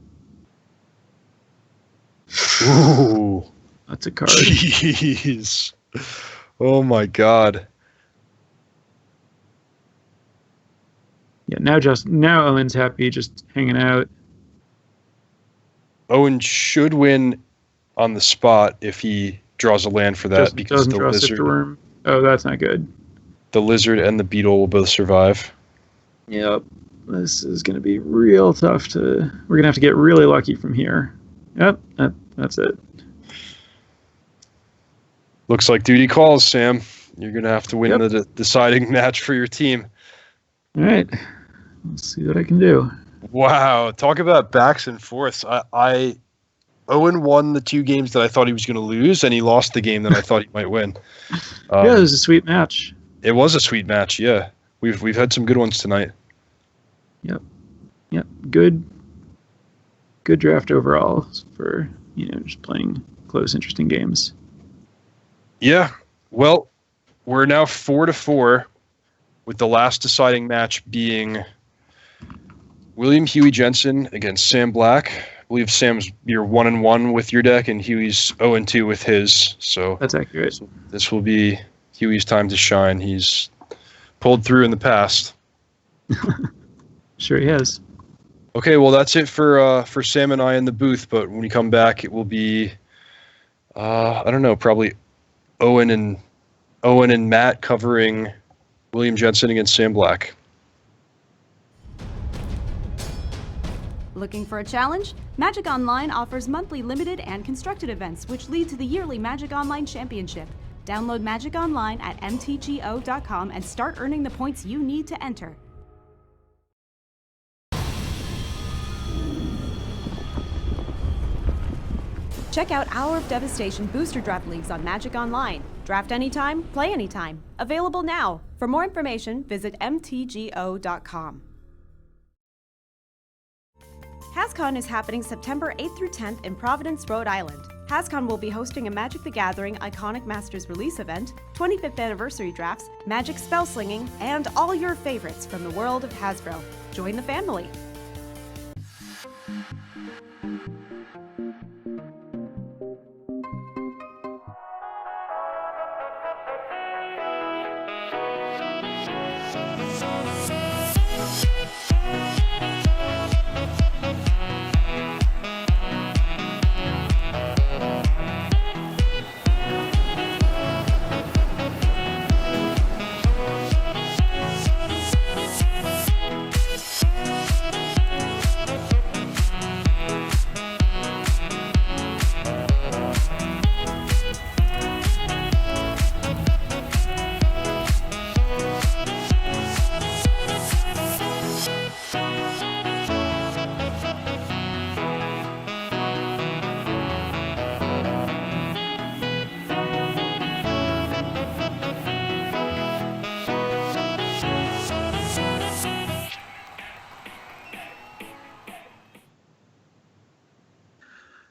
Ooh. That's a card. Jeez. Oh my god. Yeah, now Owen's happy just hanging out. Owen should win on the spot if he draws a land for that, just because doesn't the draw lizard. Worm. Oh, that's not good. The lizard and the beetle will both survive. Yep. This is going to be real tough to... We're going to have to get really lucky from here. Yep, that's it. Looks like duty calls, Sam. You're going to have to win the deciding match for your team. All right. Let's see what I can do. Wow. Talk about backs and forths. Owen won the 2 games that I thought he was going to lose, and he lost the game that I thought he might win. Yeah, it was a sweet match. It was a sweet match, yeah. We've had some good ones tonight. Yep. Good draft overall for, just playing close, interesting games. Yeah. Well, we're now 4-4, with the last deciding match being William Huey Jensen against Sam Black. I believe Sam's, you're 1-1 with your deck, and Huey's 0-2 with his. So that's accurate. This will be Huey's time to shine. He's pulled through in the past. Sure he has. Okay, well that's it for Sam and I in the booth. But when we come back, it will be I don't know, probably Owen and Matt covering William Jensen against Sam Black. Looking for a challenge? Magic Online offers monthly limited and constructed events which lead to the yearly Magic Online Championship. Download Magic Online at mtgo.com and start earning the points you need to enter. Check out Hour of Devastation booster draft leagues on Magic Online. Draft anytime, play anytime. Available now. For more information, visit mtgo.com. HasCon is happening September 8th through 10th in Providence, Rhode Island. HasCon will be hosting a Magic the Gathering Iconic Masters release event, 25th anniversary drafts, Magic spell slinging, and all your favorites from the world of Hasbro. Join the family.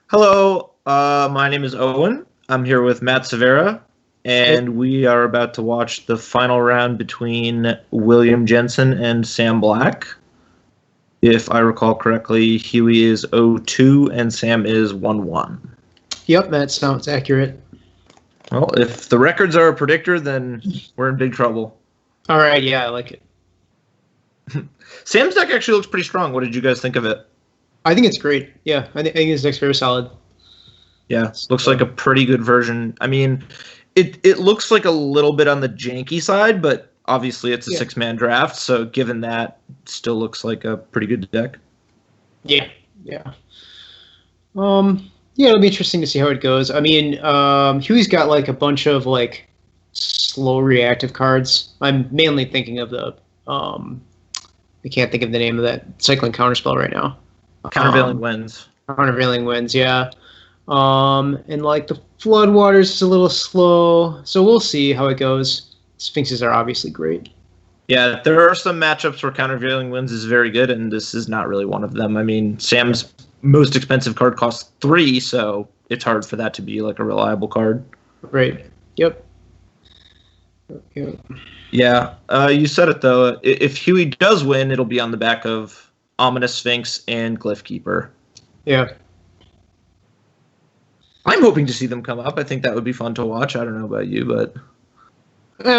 Hello, my name is Owen. I'm here with Matt Severa, and we are about to watch the final round between William Jensen and Sam Black. If I recall correctly, Huey is 0-2 and Sam is 1-1. Yep, that sounds accurate. Well, if the records are a predictor, then we're in big trouble. All right, yeah, I like it. Sam's deck actually looks pretty strong. What did you guys think of it? I think it's great. Yeah, I think his deck's very solid. Yeah, looks like a pretty good version. I mean, it looks like a little bit on the janky side, but obviously it's a 6-man draft, so given that, it still looks like a pretty good deck. Yeah. It'll be interesting to see how it goes. I mean, Huey's got like a bunch of like slow reactive cards. I'm mainly thinking of the I can't think of the name of that cycling counterspell right now. Countervailing Winds. Countervailing Winds, yeah. And like the Floodwaters is a little slow, so we'll see how it goes. Sphinxes are obviously great. Yeah, there are some matchups where countervailing winds is very good, and this is not really one of them. I mean, Sam's most expensive card costs 3, so it's hard for that to be like a reliable card. Right. Yep. Yeah, you said it though. If Huey does win, it'll be on the back of Ominous Sphinx and Glyph Keeper. Yeah. I'm hoping to see them come up. I think that would be fun to watch. I don't know about you, but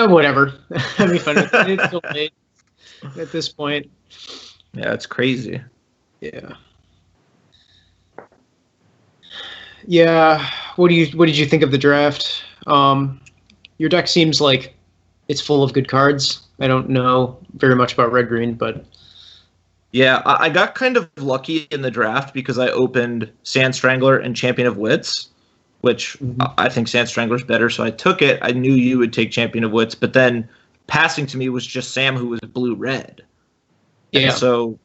whatever. That'd be fun. It's so late at this point. Yeah, it's crazy. Yeah. Yeah. What did you think of the draft? Your deck seems like it's full of good cards. I don't know very much about red green, but yeah, I got kind of lucky in the draft because I opened Sand Strangler and Champion of Wits, which I think Sand Strangler's better, so I took it. I knew you would take Champion of Wits, but then passing to me was just Sam, who was blue-red. Yeah. And so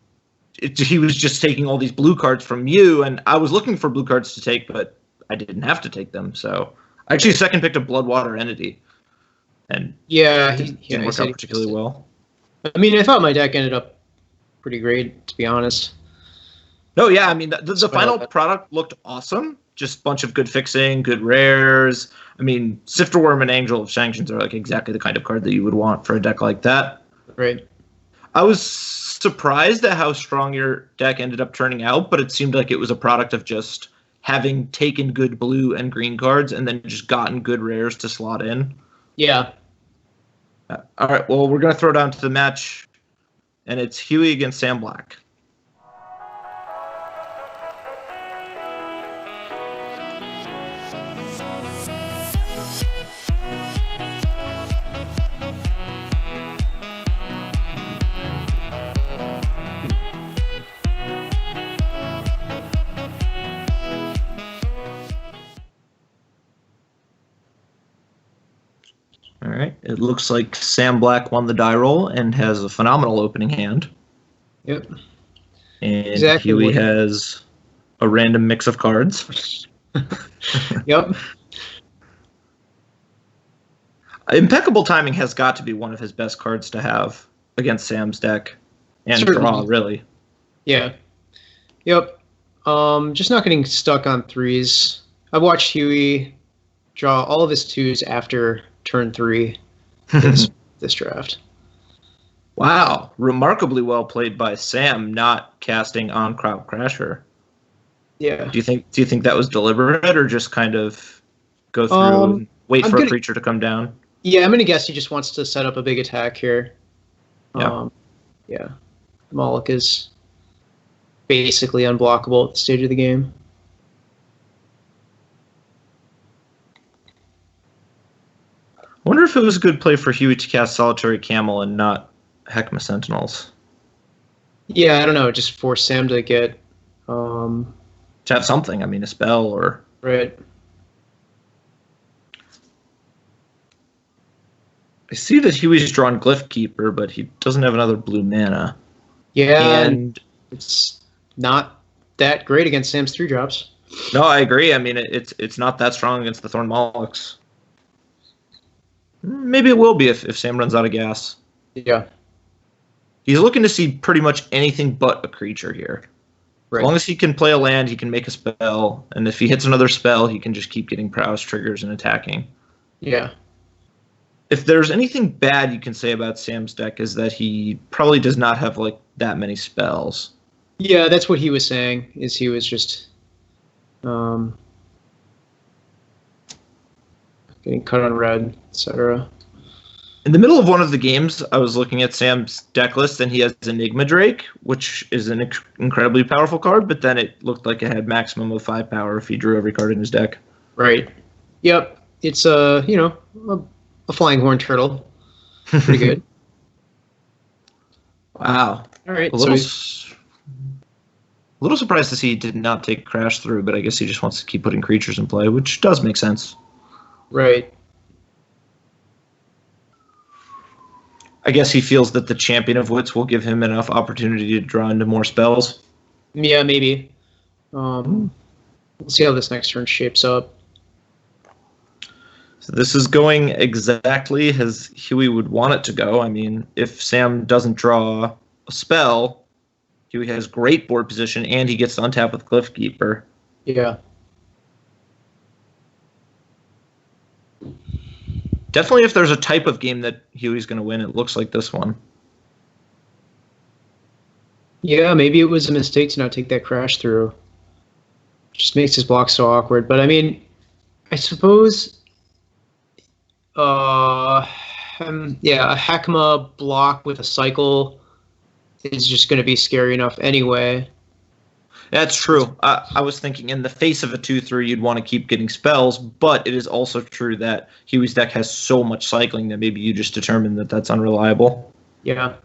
he was just taking all these blue cards from you, and I was looking for blue cards to take, but I didn't have to take them. So I actually second picked a Bloodwater Entity, and yeah, didn't work out particularly well. I mean, I thought my deck ended up pretty great, to be honest. No, yeah, I mean, the final product looked awesome. Just a bunch of good fixing, good rares. I mean, Sifterworm and Angel of Sanctions are like exactly the kind of card that you would want for a deck like that. Right. I was surprised at how strong your deck ended up turning out, but it seemed like it was a product of just having taken good blue and green cards and then just gotten good rares to slot in. Yeah. All right, well, we're going to throw down to the match, and it's Huey against Sam Black. All right. It looks like Sam Black won the die roll and has a phenomenal opening hand. Yep. And Exactly. Huey has a random mix of cards. Yep. Impeccable Timing has got to be one of his best cards to have against Sam's deck. And Certainly. draw, really. Yeah. Yep. Just not getting stuck on 3s. I've watched Huey draw all of his 2s after turn 3 this draft. Wow. Remarkably well played by Sam, not casting on Crowd Crasher. Yeah. Do you think that was deliberate or just kind of go through and wait for a creature to come down? Yeah, I'm going to guess he just wants to set up a big attack here. Yeah. Yeah. Moloch is basically unblockable at the stage of the game. I wonder if it was a good play for Huey to cast Solitary Camel and not Heckma Sentinels. Yeah, I don't know. Just force Sam to get... to have something. I mean, a spell or... Right. I see that Huey's drawn Glyph Keeper, but he doesn't have another blue mana. Yeah, And it's not that great against Sam's 3-drops. no, I agree. I mean, it's not that strong against the Thorn Molochs. Maybe it will be if Sam runs out of gas. Yeah. He's looking to see pretty much anything but a creature here. Right. As long as he can play a land, he can make a spell, and if he hits another spell, he can just keep getting prowess triggers and attacking. Yeah. If there's anything bad you can say about Sam's deck is that he probably does not have like that many spells. Yeah, that's what he was saying, is he was just getting cut on red, etc. In the middle of one of the games, I was looking at Sam's deck list, and he has Enigma Drake, which is an incredibly powerful card, but then it looked like it had maximum of 5 power if he drew every card in his deck. Right. Yep. It's a flying horn turtle. Pretty good. Wow. All right. A little surprised to see he did not take Crash through, but I guess he just wants to keep putting creatures in play, which does make sense. Right. I guess he feels that the Champion of Wits will give him enough opportunity to draw into more spells. Yeah, maybe. We'll see how this next turn shapes up. So this is going exactly as Huey would want it to go. I mean, if Sam doesn't draw a spell, Huey has great board position, and he gets to untap with Glyphkeeper. Yeah. Definitely if there's a type of game that Huey's going to win, it looks like this one. Yeah, maybe it was a mistake to not take that crash through. Just makes his block so awkward. But I mean, I suppose, a Heckma block with a cycle is just going to be scary enough anyway. That's true. I was thinking in the face of a 2-3, you'd want to keep getting spells, but it is also true that Huey's deck has so much cycling that maybe you just determine that that's unreliable. Yeah.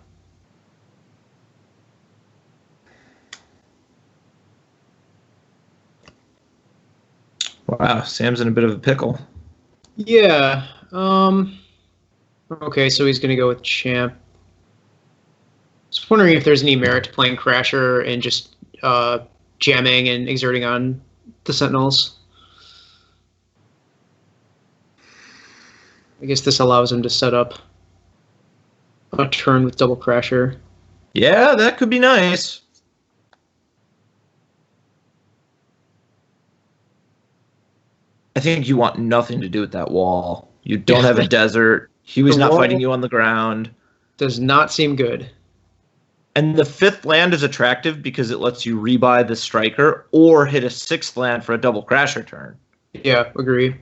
Wow, Sam's in a bit of a pickle. Yeah. Okay, so he's going to go with Champ. Just wondering if there's any merit to playing Crasher and just jamming and exerting on the Sentinels. I guess this allows him to set up a turn with double Crasher. Yeah, that could be nice. I think you want nothing to do with that wall. You don't have a desert. Huey's not fighting you on the ground. Does not seem good. And the 5th land is attractive because it lets you rebuy the striker or hit a 6th land for a double Crasher turn. Yeah, agree.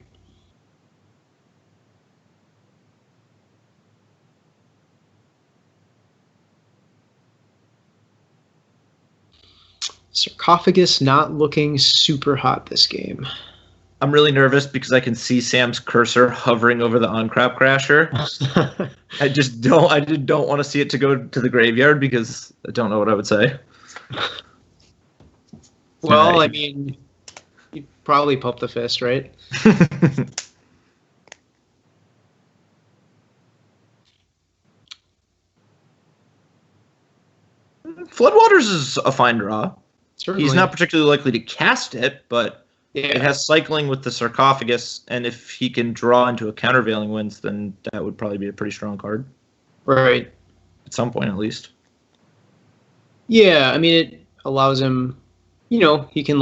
Sarcophagus not looking super hot this game. I'm really nervous because I can see Sam's cursor hovering over the on-crop Crasher. I don't want to see it to go to the graveyard because I don't know what I would say. Well, I mean, you'd probably pump the fist, right? Floodwaters is a fine draw. Certainly. He's not particularly likely to cast it, but yeah. It has cycling with the Sarcophagus, and if he can draw into a Countervailing Winds, then that would probably be a pretty strong card. Right. At some point, at least. Yeah, I mean, it allows him, he can,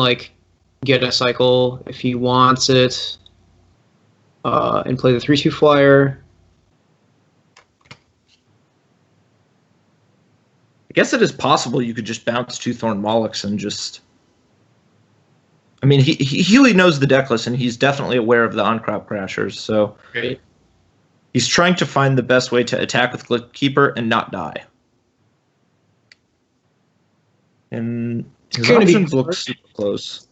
get a cycle if he wants it, and play the 3/2 flyer. I guess it is possible you could just bounce 2 Thorn Molochs and just... I mean, Huey knows the deck list, and he's definitely aware of the on-crop Crashers, so... Right. He's trying to find the best way to attack with Glyphkeeper and not die. And his options look super close.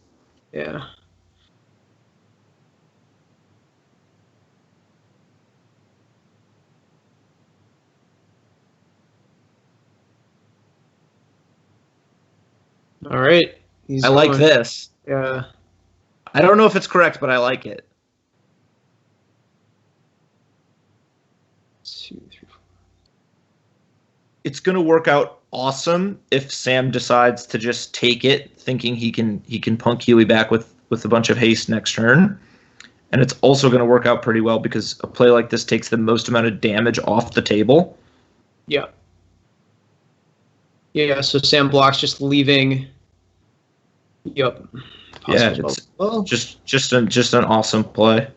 Yeah. All right. I like this. Yeah. I don't know if it's correct, but I like it. 2, 3, 4. It's going to work out awesome if Sam decides to just take it, thinking he can punk Huey back with a bunch of haste next turn. And it's also going to work out pretty well because a play like this takes the most amount of damage off the table. Yeah. Yeah, so Sam blocks just leaving. Yep. Yeah, it's just an awesome play.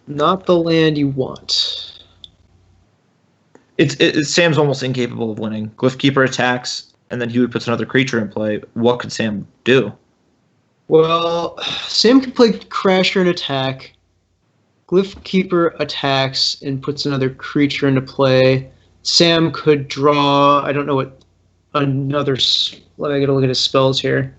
Not the land you want. It's Sam's almost incapable of winning. Glyphkeeper attacks, and then Huey puts another creature in play. What could Sam do? Well, Sam can play Crasher and attack. Glyphkeeper attacks and puts another creature into play. Sam could draw. I don't know what another. Let me get a look at his spells here.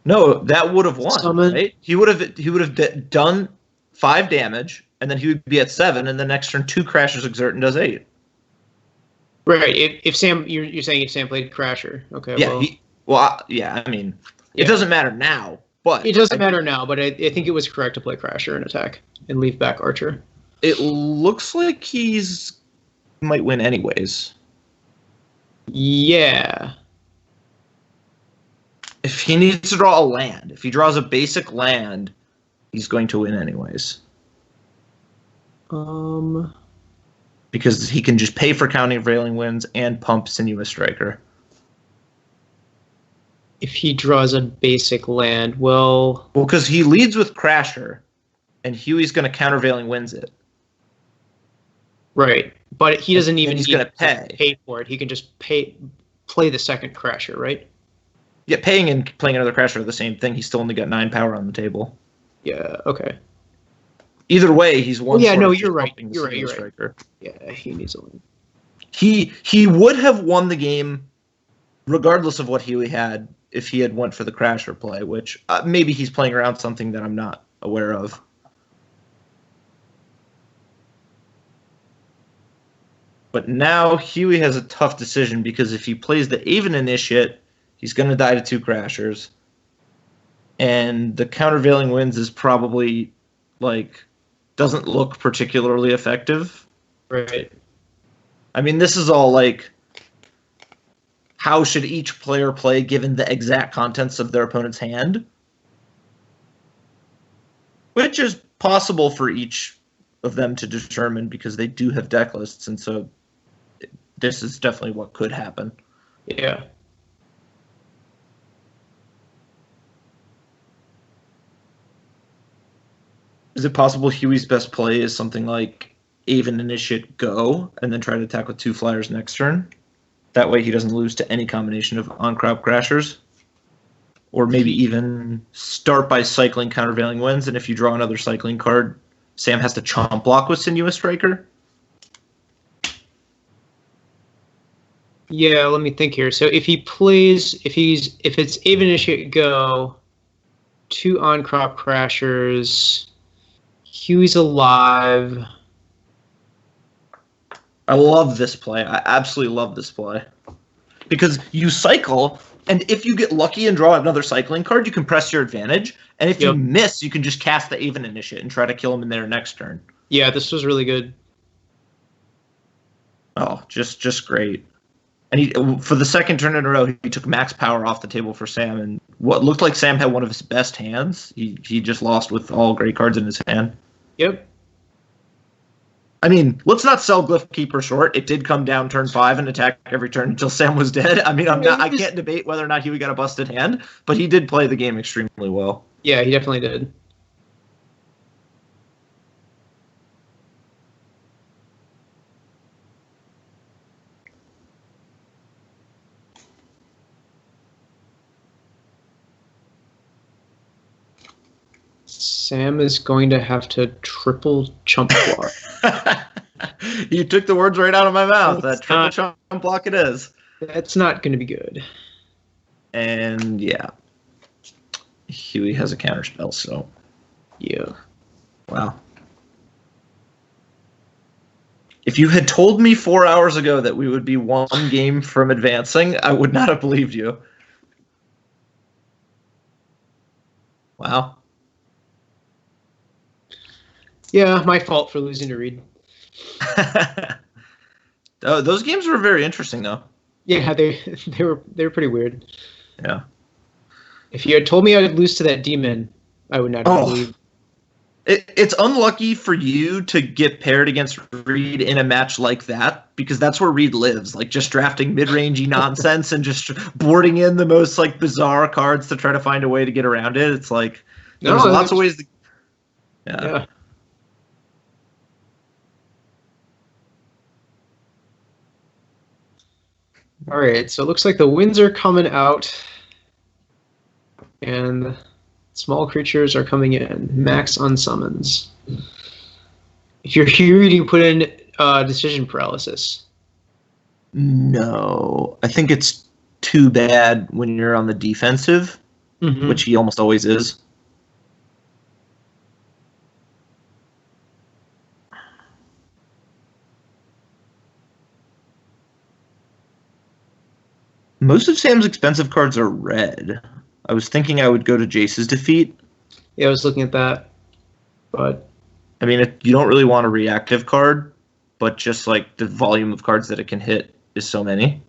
No, that would have won. Summon. Right? He would have done 5 damage, and then he would be at 7, and the next turn 2 Crashers exert and does 8. Right. If Sam, you're saying if Sam played Crasher, okay. Yeah. I mean, it doesn't matter now, but it doesn't matter now. But I think it was correct to play Crasher and attack and leave back Archer. It looks like might win anyways. Yeah. If he needs to draw a land, if he draws a basic land, he's going to win anyways. Because he can just pay for countervailing winds and pump Sinuous Striker. If he draws a basic land, well, because he leads with Crasher, and Huey's going to countervailing winds it. Right, but he doesn't even he's need going to pay for it. He can just play the second Crasher, right? Yeah, paying and playing another Crasher are the same thing. He's still only got 9 power on the table. Yeah. Okay. Either way, he's one. Yeah. No, you're right. You're right. Striker. Yeah, he needs a win. He would have won the game, regardless of what Huey had, if he had went for the Crasher play. Which maybe he's playing around something that I'm not aware of. But now Huey has a tough decision because if he plays the Aven Initiate, he's going to die to 2 Crashers. And the countervailing winds is probably, doesn't look particularly effective. Right. I mean, this is all how should each player play given the exact contents of their opponent's hand? Which is possible for each of them to determine because they do have deck lists, and so this is definitely what could happen. Yeah. Is it possible Huey's best play is something like Aven Initiate Go, and then try to attack with 2 flyers next turn? That way he doesn't lose to any combination of on-crop Crashers. Or maybe even start by cycling countervailing winds, and if you draw another cycling card, Sam has to chomp block with Sinuous Striker? Yeah, let me think here. So if it's Aven Initiate Go, 2 on-crop Crashers, Huey's alive. I love this play. I absolutely love this play. Because you cycle, and if you get lucky and draw another cycling card, you can press your advantage. And if you miss, you can just cast the Aven Initiate and try to kill him in there next turn. Yeah, this was really good. Oh, just great. And for the second turn in a row, he took max power off the table for Sam. And what looked like Sam had one of his best hands, he just lost with all great cards in his hand. Yep. I mean, let's not sell Glyph Keeper short. It did come down turn 5 and attack every turn until Sam was dead. I mean, I can't debate whether or not Huey got a busted hand, but he did play the game extremely well. Yeah, he definitely did. Sam is going to have to triple chump block. You took the words right out of my mouth. That triple chump block it is. That's not going to be good. And yeah, Huey has a counterspell, so yeah. Wow. If you had told me 4 hours ago that we would be 1 game from advancing, I would not have believed you. Wow. Yeah, my fault for losing to Reid. Those games were very interesting, though. Yeah, they were pretty weird. Yeah. If you had told me I'd lose to that demon, I would not have believed. It's unlucky for you to get paired against Reid in a match like that, because that's where Reid lives, just drafting mid-rangey nonsense and just boarding in the most bizarre cards to try to find a way to get around it. It's there's lots of ways to... Yeah. All right, so it looks like the winds are coming out, and small creatures are coming in. Max unsummons. If you're here, you put in decision paralysis. No, I think it's too bad when you're on the defensive, which he almost always is. Most of Sam's expensive cards are red. I was thinking I would go to Jace's Defeat. Yeah, I was looking at that. But I mean, you don't really want a reactive card, but just the volume of cards that it can hit is so many.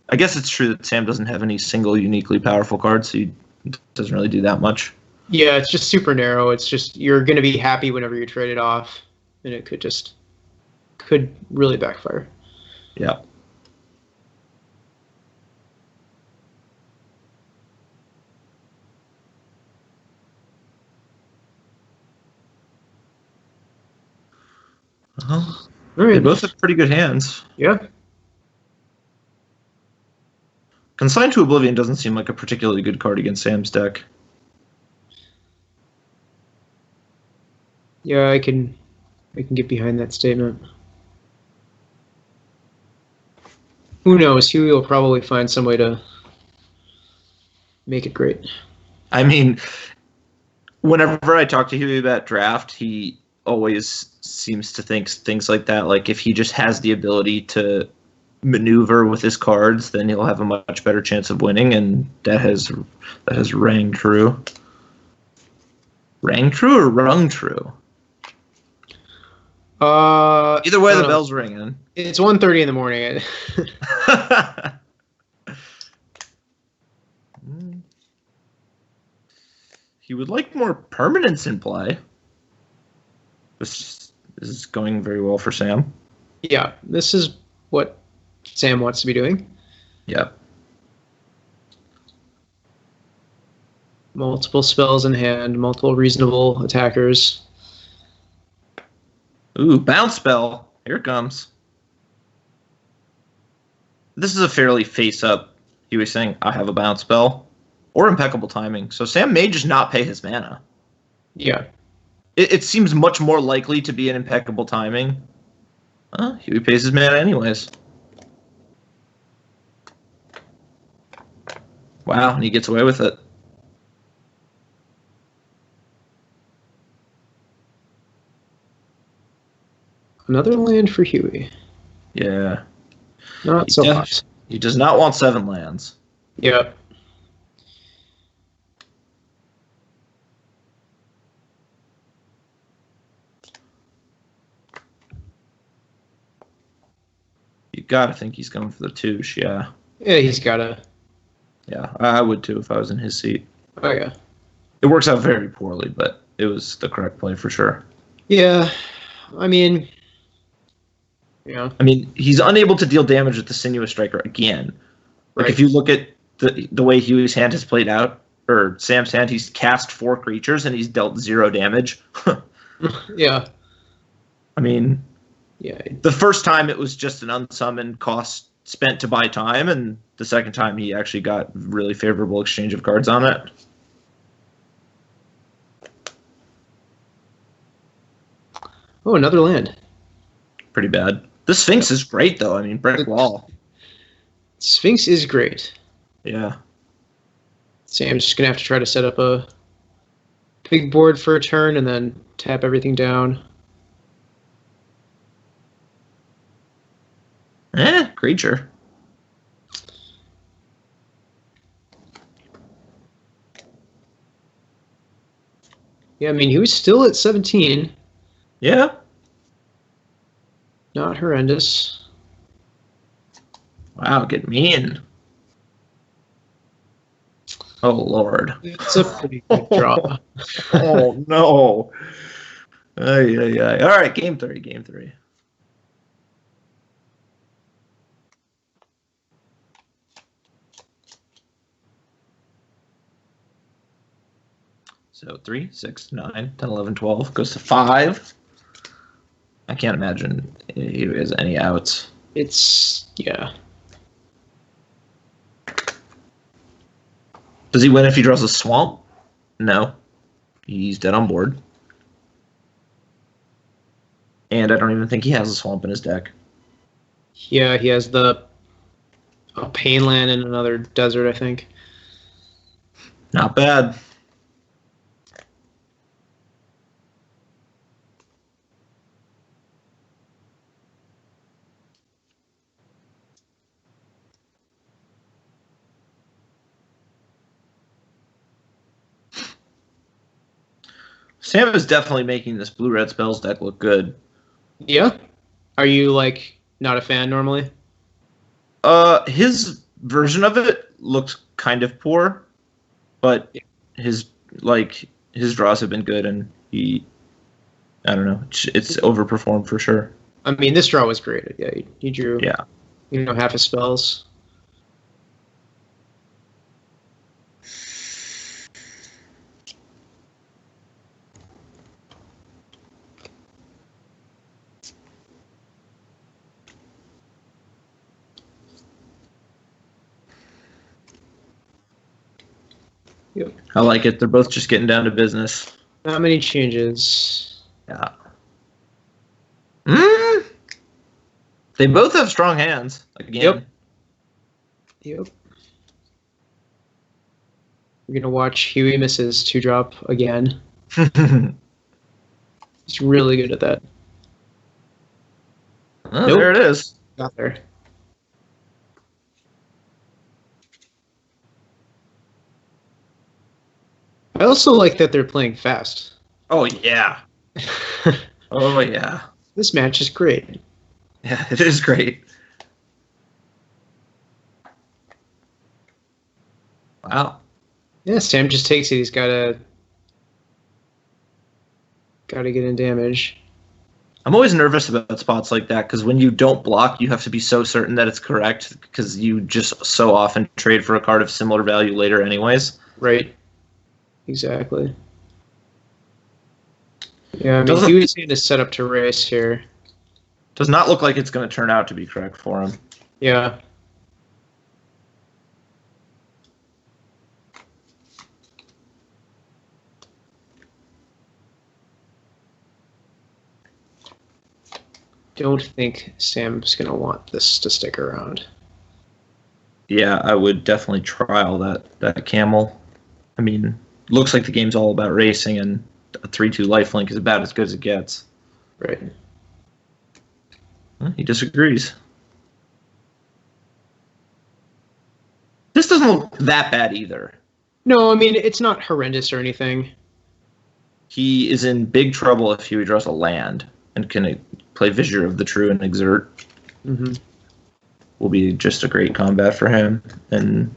I guess it's true that Sam doesn't have any single uniquely powerful cards, so he doesn't really do that much. Yeah, it's just super narrow. It's just you're going to be happy whenever you trade it off. and it could really backfire. Yeah. All right. They both have pretty good hands. Yeah. Consigned to Oblivion doesn't seem like a particularly good card against Sam's deck. Yeah, I can get behind that statement. Who knows? Huey will probably find some way to make it great. I mean, whenever I talk to Huey about draft, he always seems to think things like that. Like, if he just has the ability to maneuver with his cards, then he'll have a much better chance of winning, and that has rang true. Rang true or rung true? Either way, the bell's ringing. It's 1:30 in the morning. He would like more permanence in play. This is going very well for Sam. Yeah, this is what Sam wants to be doing. Yeah. Multiple spells in hand, multiple reasonable attackers. Ooh, bounce spell. Here it comes. This is a fairly face-up. He was saying, I have a bounce spell. Or impeccable timing. So Sam may just not pay his mana. Yeah. It seems much more likely to be an impeccable timing. He pays his mana anyways. Wow, and he gets away with it. Another land for Huey. Yeah. Not so hot. He does not want 7 lands. Yep. You gotta think he's going for the 2s, yeah. Yeah, he's gotta. Yeah, I would too if I was in his seat. Oh, yeah. It works out very poorly, but it was the correct play for sure. Yeah, I mean... Yeah. I mean, he's unable to deal damage with the Sinuous Striker again. Like, Right. if you look at the way Huey's hand has played out, or Sam's hand, he's cast 4 creatures and he's dealt 0 damage. Yeah. I mean, Yeah. the first time it was just an unsummoned cost spent to buy time, and the second time he actually got really favorable exchange of cards on it. Oh, another land. Pretty bad. The Sphinx is great, though. I mean, brick wall. Sphinx is great. Yeah. Sam's just going to have to try to set up a big board for a turn and then tap everything down. Creature. Yeah, I mean, he was still at 17. Yeah. Not horrendous. Wow, get mean. Oh, Lord. It's a pretty good draw. Oh, no. Ay. All right, game 3. So 3, 6, 9, 10, 11, 12 goes to 5. I can't imagine he has any outs. Yeah. Does he win if he draws a swamp? No. He's dead on board. And I don't even think he has a swamp in his deck. Yeah, he has a pain land and another desert, I think. Not bad. Sam is definitely making this blue-red spells deck look good. Yeah? Are you, not a fan normally? His version of it looked kind of poor, but his draws have been good, and he I don't know. It's overperformed for sure. I mean, this draw was great. Yeah, he drew. Yeah. Half his spells. Yep. I like it. They're both just getting down to business. Not many changes. Yeah. They both have strong hands. Again. Yep. We're gonna watch Huey miss his 2-drop again. He's really good at that. Oh, nope. There it is. Got there. I also like that they're playing fast. Oh, yeah. Oh, yeah. This match is great. Yeah, it is great. Wow. Yeah, Sam just takes it. He's gotta get in damage. I'm always nervous about spots like that because when you don't block, you have to be so certain that it's correct because you just so often trade for a card of similar value later anyways. Right. Exactly. Yeah, I mean, he was going to set up to race here. Does not look like it's going to turn out to be correct for him. Yeah. Don't think Sam's going to want this to stick around. Yeah, I would definitely trial that camel. I mean, looks like the game's all about racing, and a 3/2 lifelink is about as good as it gets. Right. Well, he disagrees. This doesn't look that bad either. No, I mean, it's not horrendous or anything. He is in big trouble if he draws a land and can play Vizier of the True and Exert. Mm-hmm. Will be just a great combat for him, and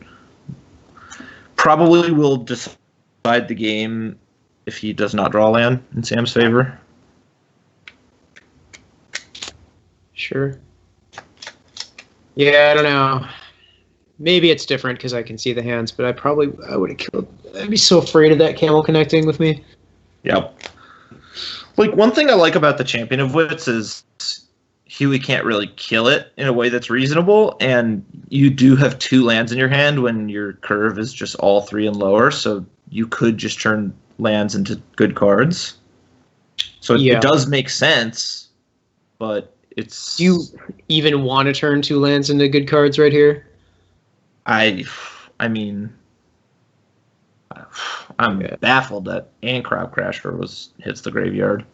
probably will decide the game if he does not draw land in Sam's favor. Sure. Yeah, I don't know. Maybe it's different because I can see the hands, but I would have killed. I'd be so afraid of that camel connecting with me. Yep. Like, one thing I like about the Champion of Wits is Huey can't really kill it in a way that's reasonable, and you do have 2 lands in your hand when your curve is just all 3 and lower, so you could just turn lands into good cards. So it does make sense, but it's... Do you even want to turn 2 lands into good cards right here? I mean, I'm baffled that Crowd Crasher hits the graveyard.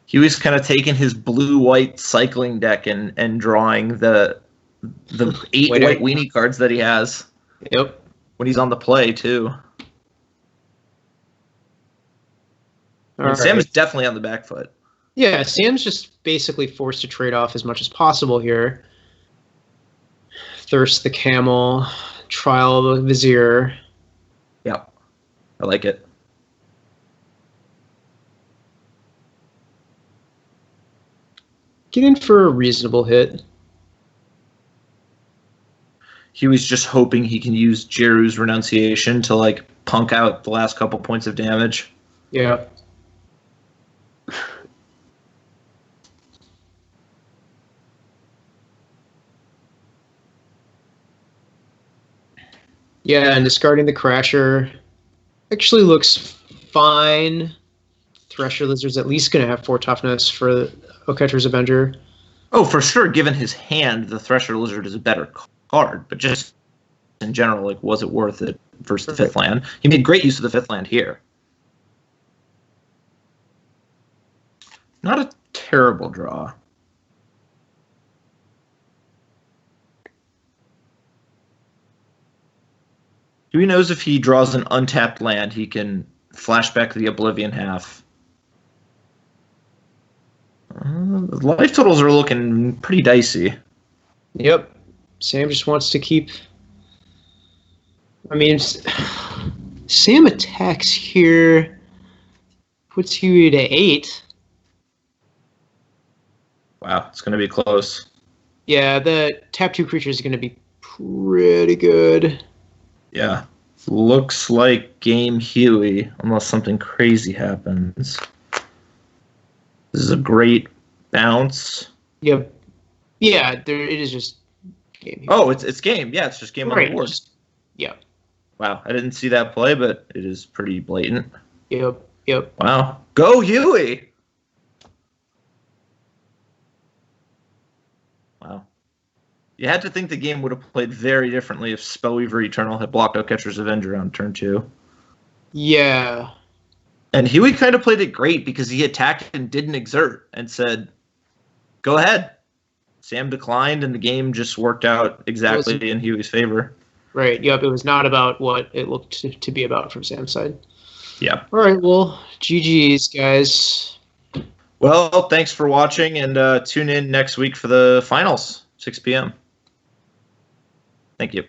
Huey's kind of taking his blue-white cycling deck and drawing the 8 white weenie cards that he has. Yep. When he's on the play, too. Sam is definitely on the back foot. Yeah, Sam's just basically forced to trade off as much as possible here. Thirst the Camel, Trial the Vizier. Yeah, I like it. Get in for a reasonable hit. He was just hoping he can use Jeru's Renunciation to, like, punk out the last couple points of damage. Yeah. Yeah, and discarding the Crasher actually looks fine. Thresher Lizard's at least going to have 4 toughness for Oketra's Avenger. Oh, for sure, given his hand, the Thresher Lizard is a better card, but just in general, like, was it worth it versus the 5th land? He made great use of the 5th land here. Not a terrible draw. Huey knows if he draws an untapped land, he can flashback the Oblivion half. The life totals are looking pretty dicey. Yep. Sam just wants to keep I mean, Sam attacks here, puts Huey to 8. Wow, it's going to be close. Yeah, the tap 2 creature is going to be pretty good. Yeah. Looks like game Huey, unless something crazy happens. This is a great bounce. Yep. Yeah, it is just game Huey. Oh, it's game. Yeah, it's just game on the board. Yeah. Wow, I didn't see that play, but it is pretty blatant. Yep. Wow. Go Huey! Wow. You had to think the game would have played very differently if Spellweaver Eternal had blocked out Catcher's Avenger on turn 2. Yeah. And Huey kind of played it great because he attacked and didn't exert and said, go ahead. Sam declined, and the game just worked out exactly in Huey's favor. Right, yep, it was not about what it looked to be about from Sam's side. Yeah. All right, well, GG's, guys. Well, thanks for watching, and tune in next week for the finals, 6 p.m. Thank you.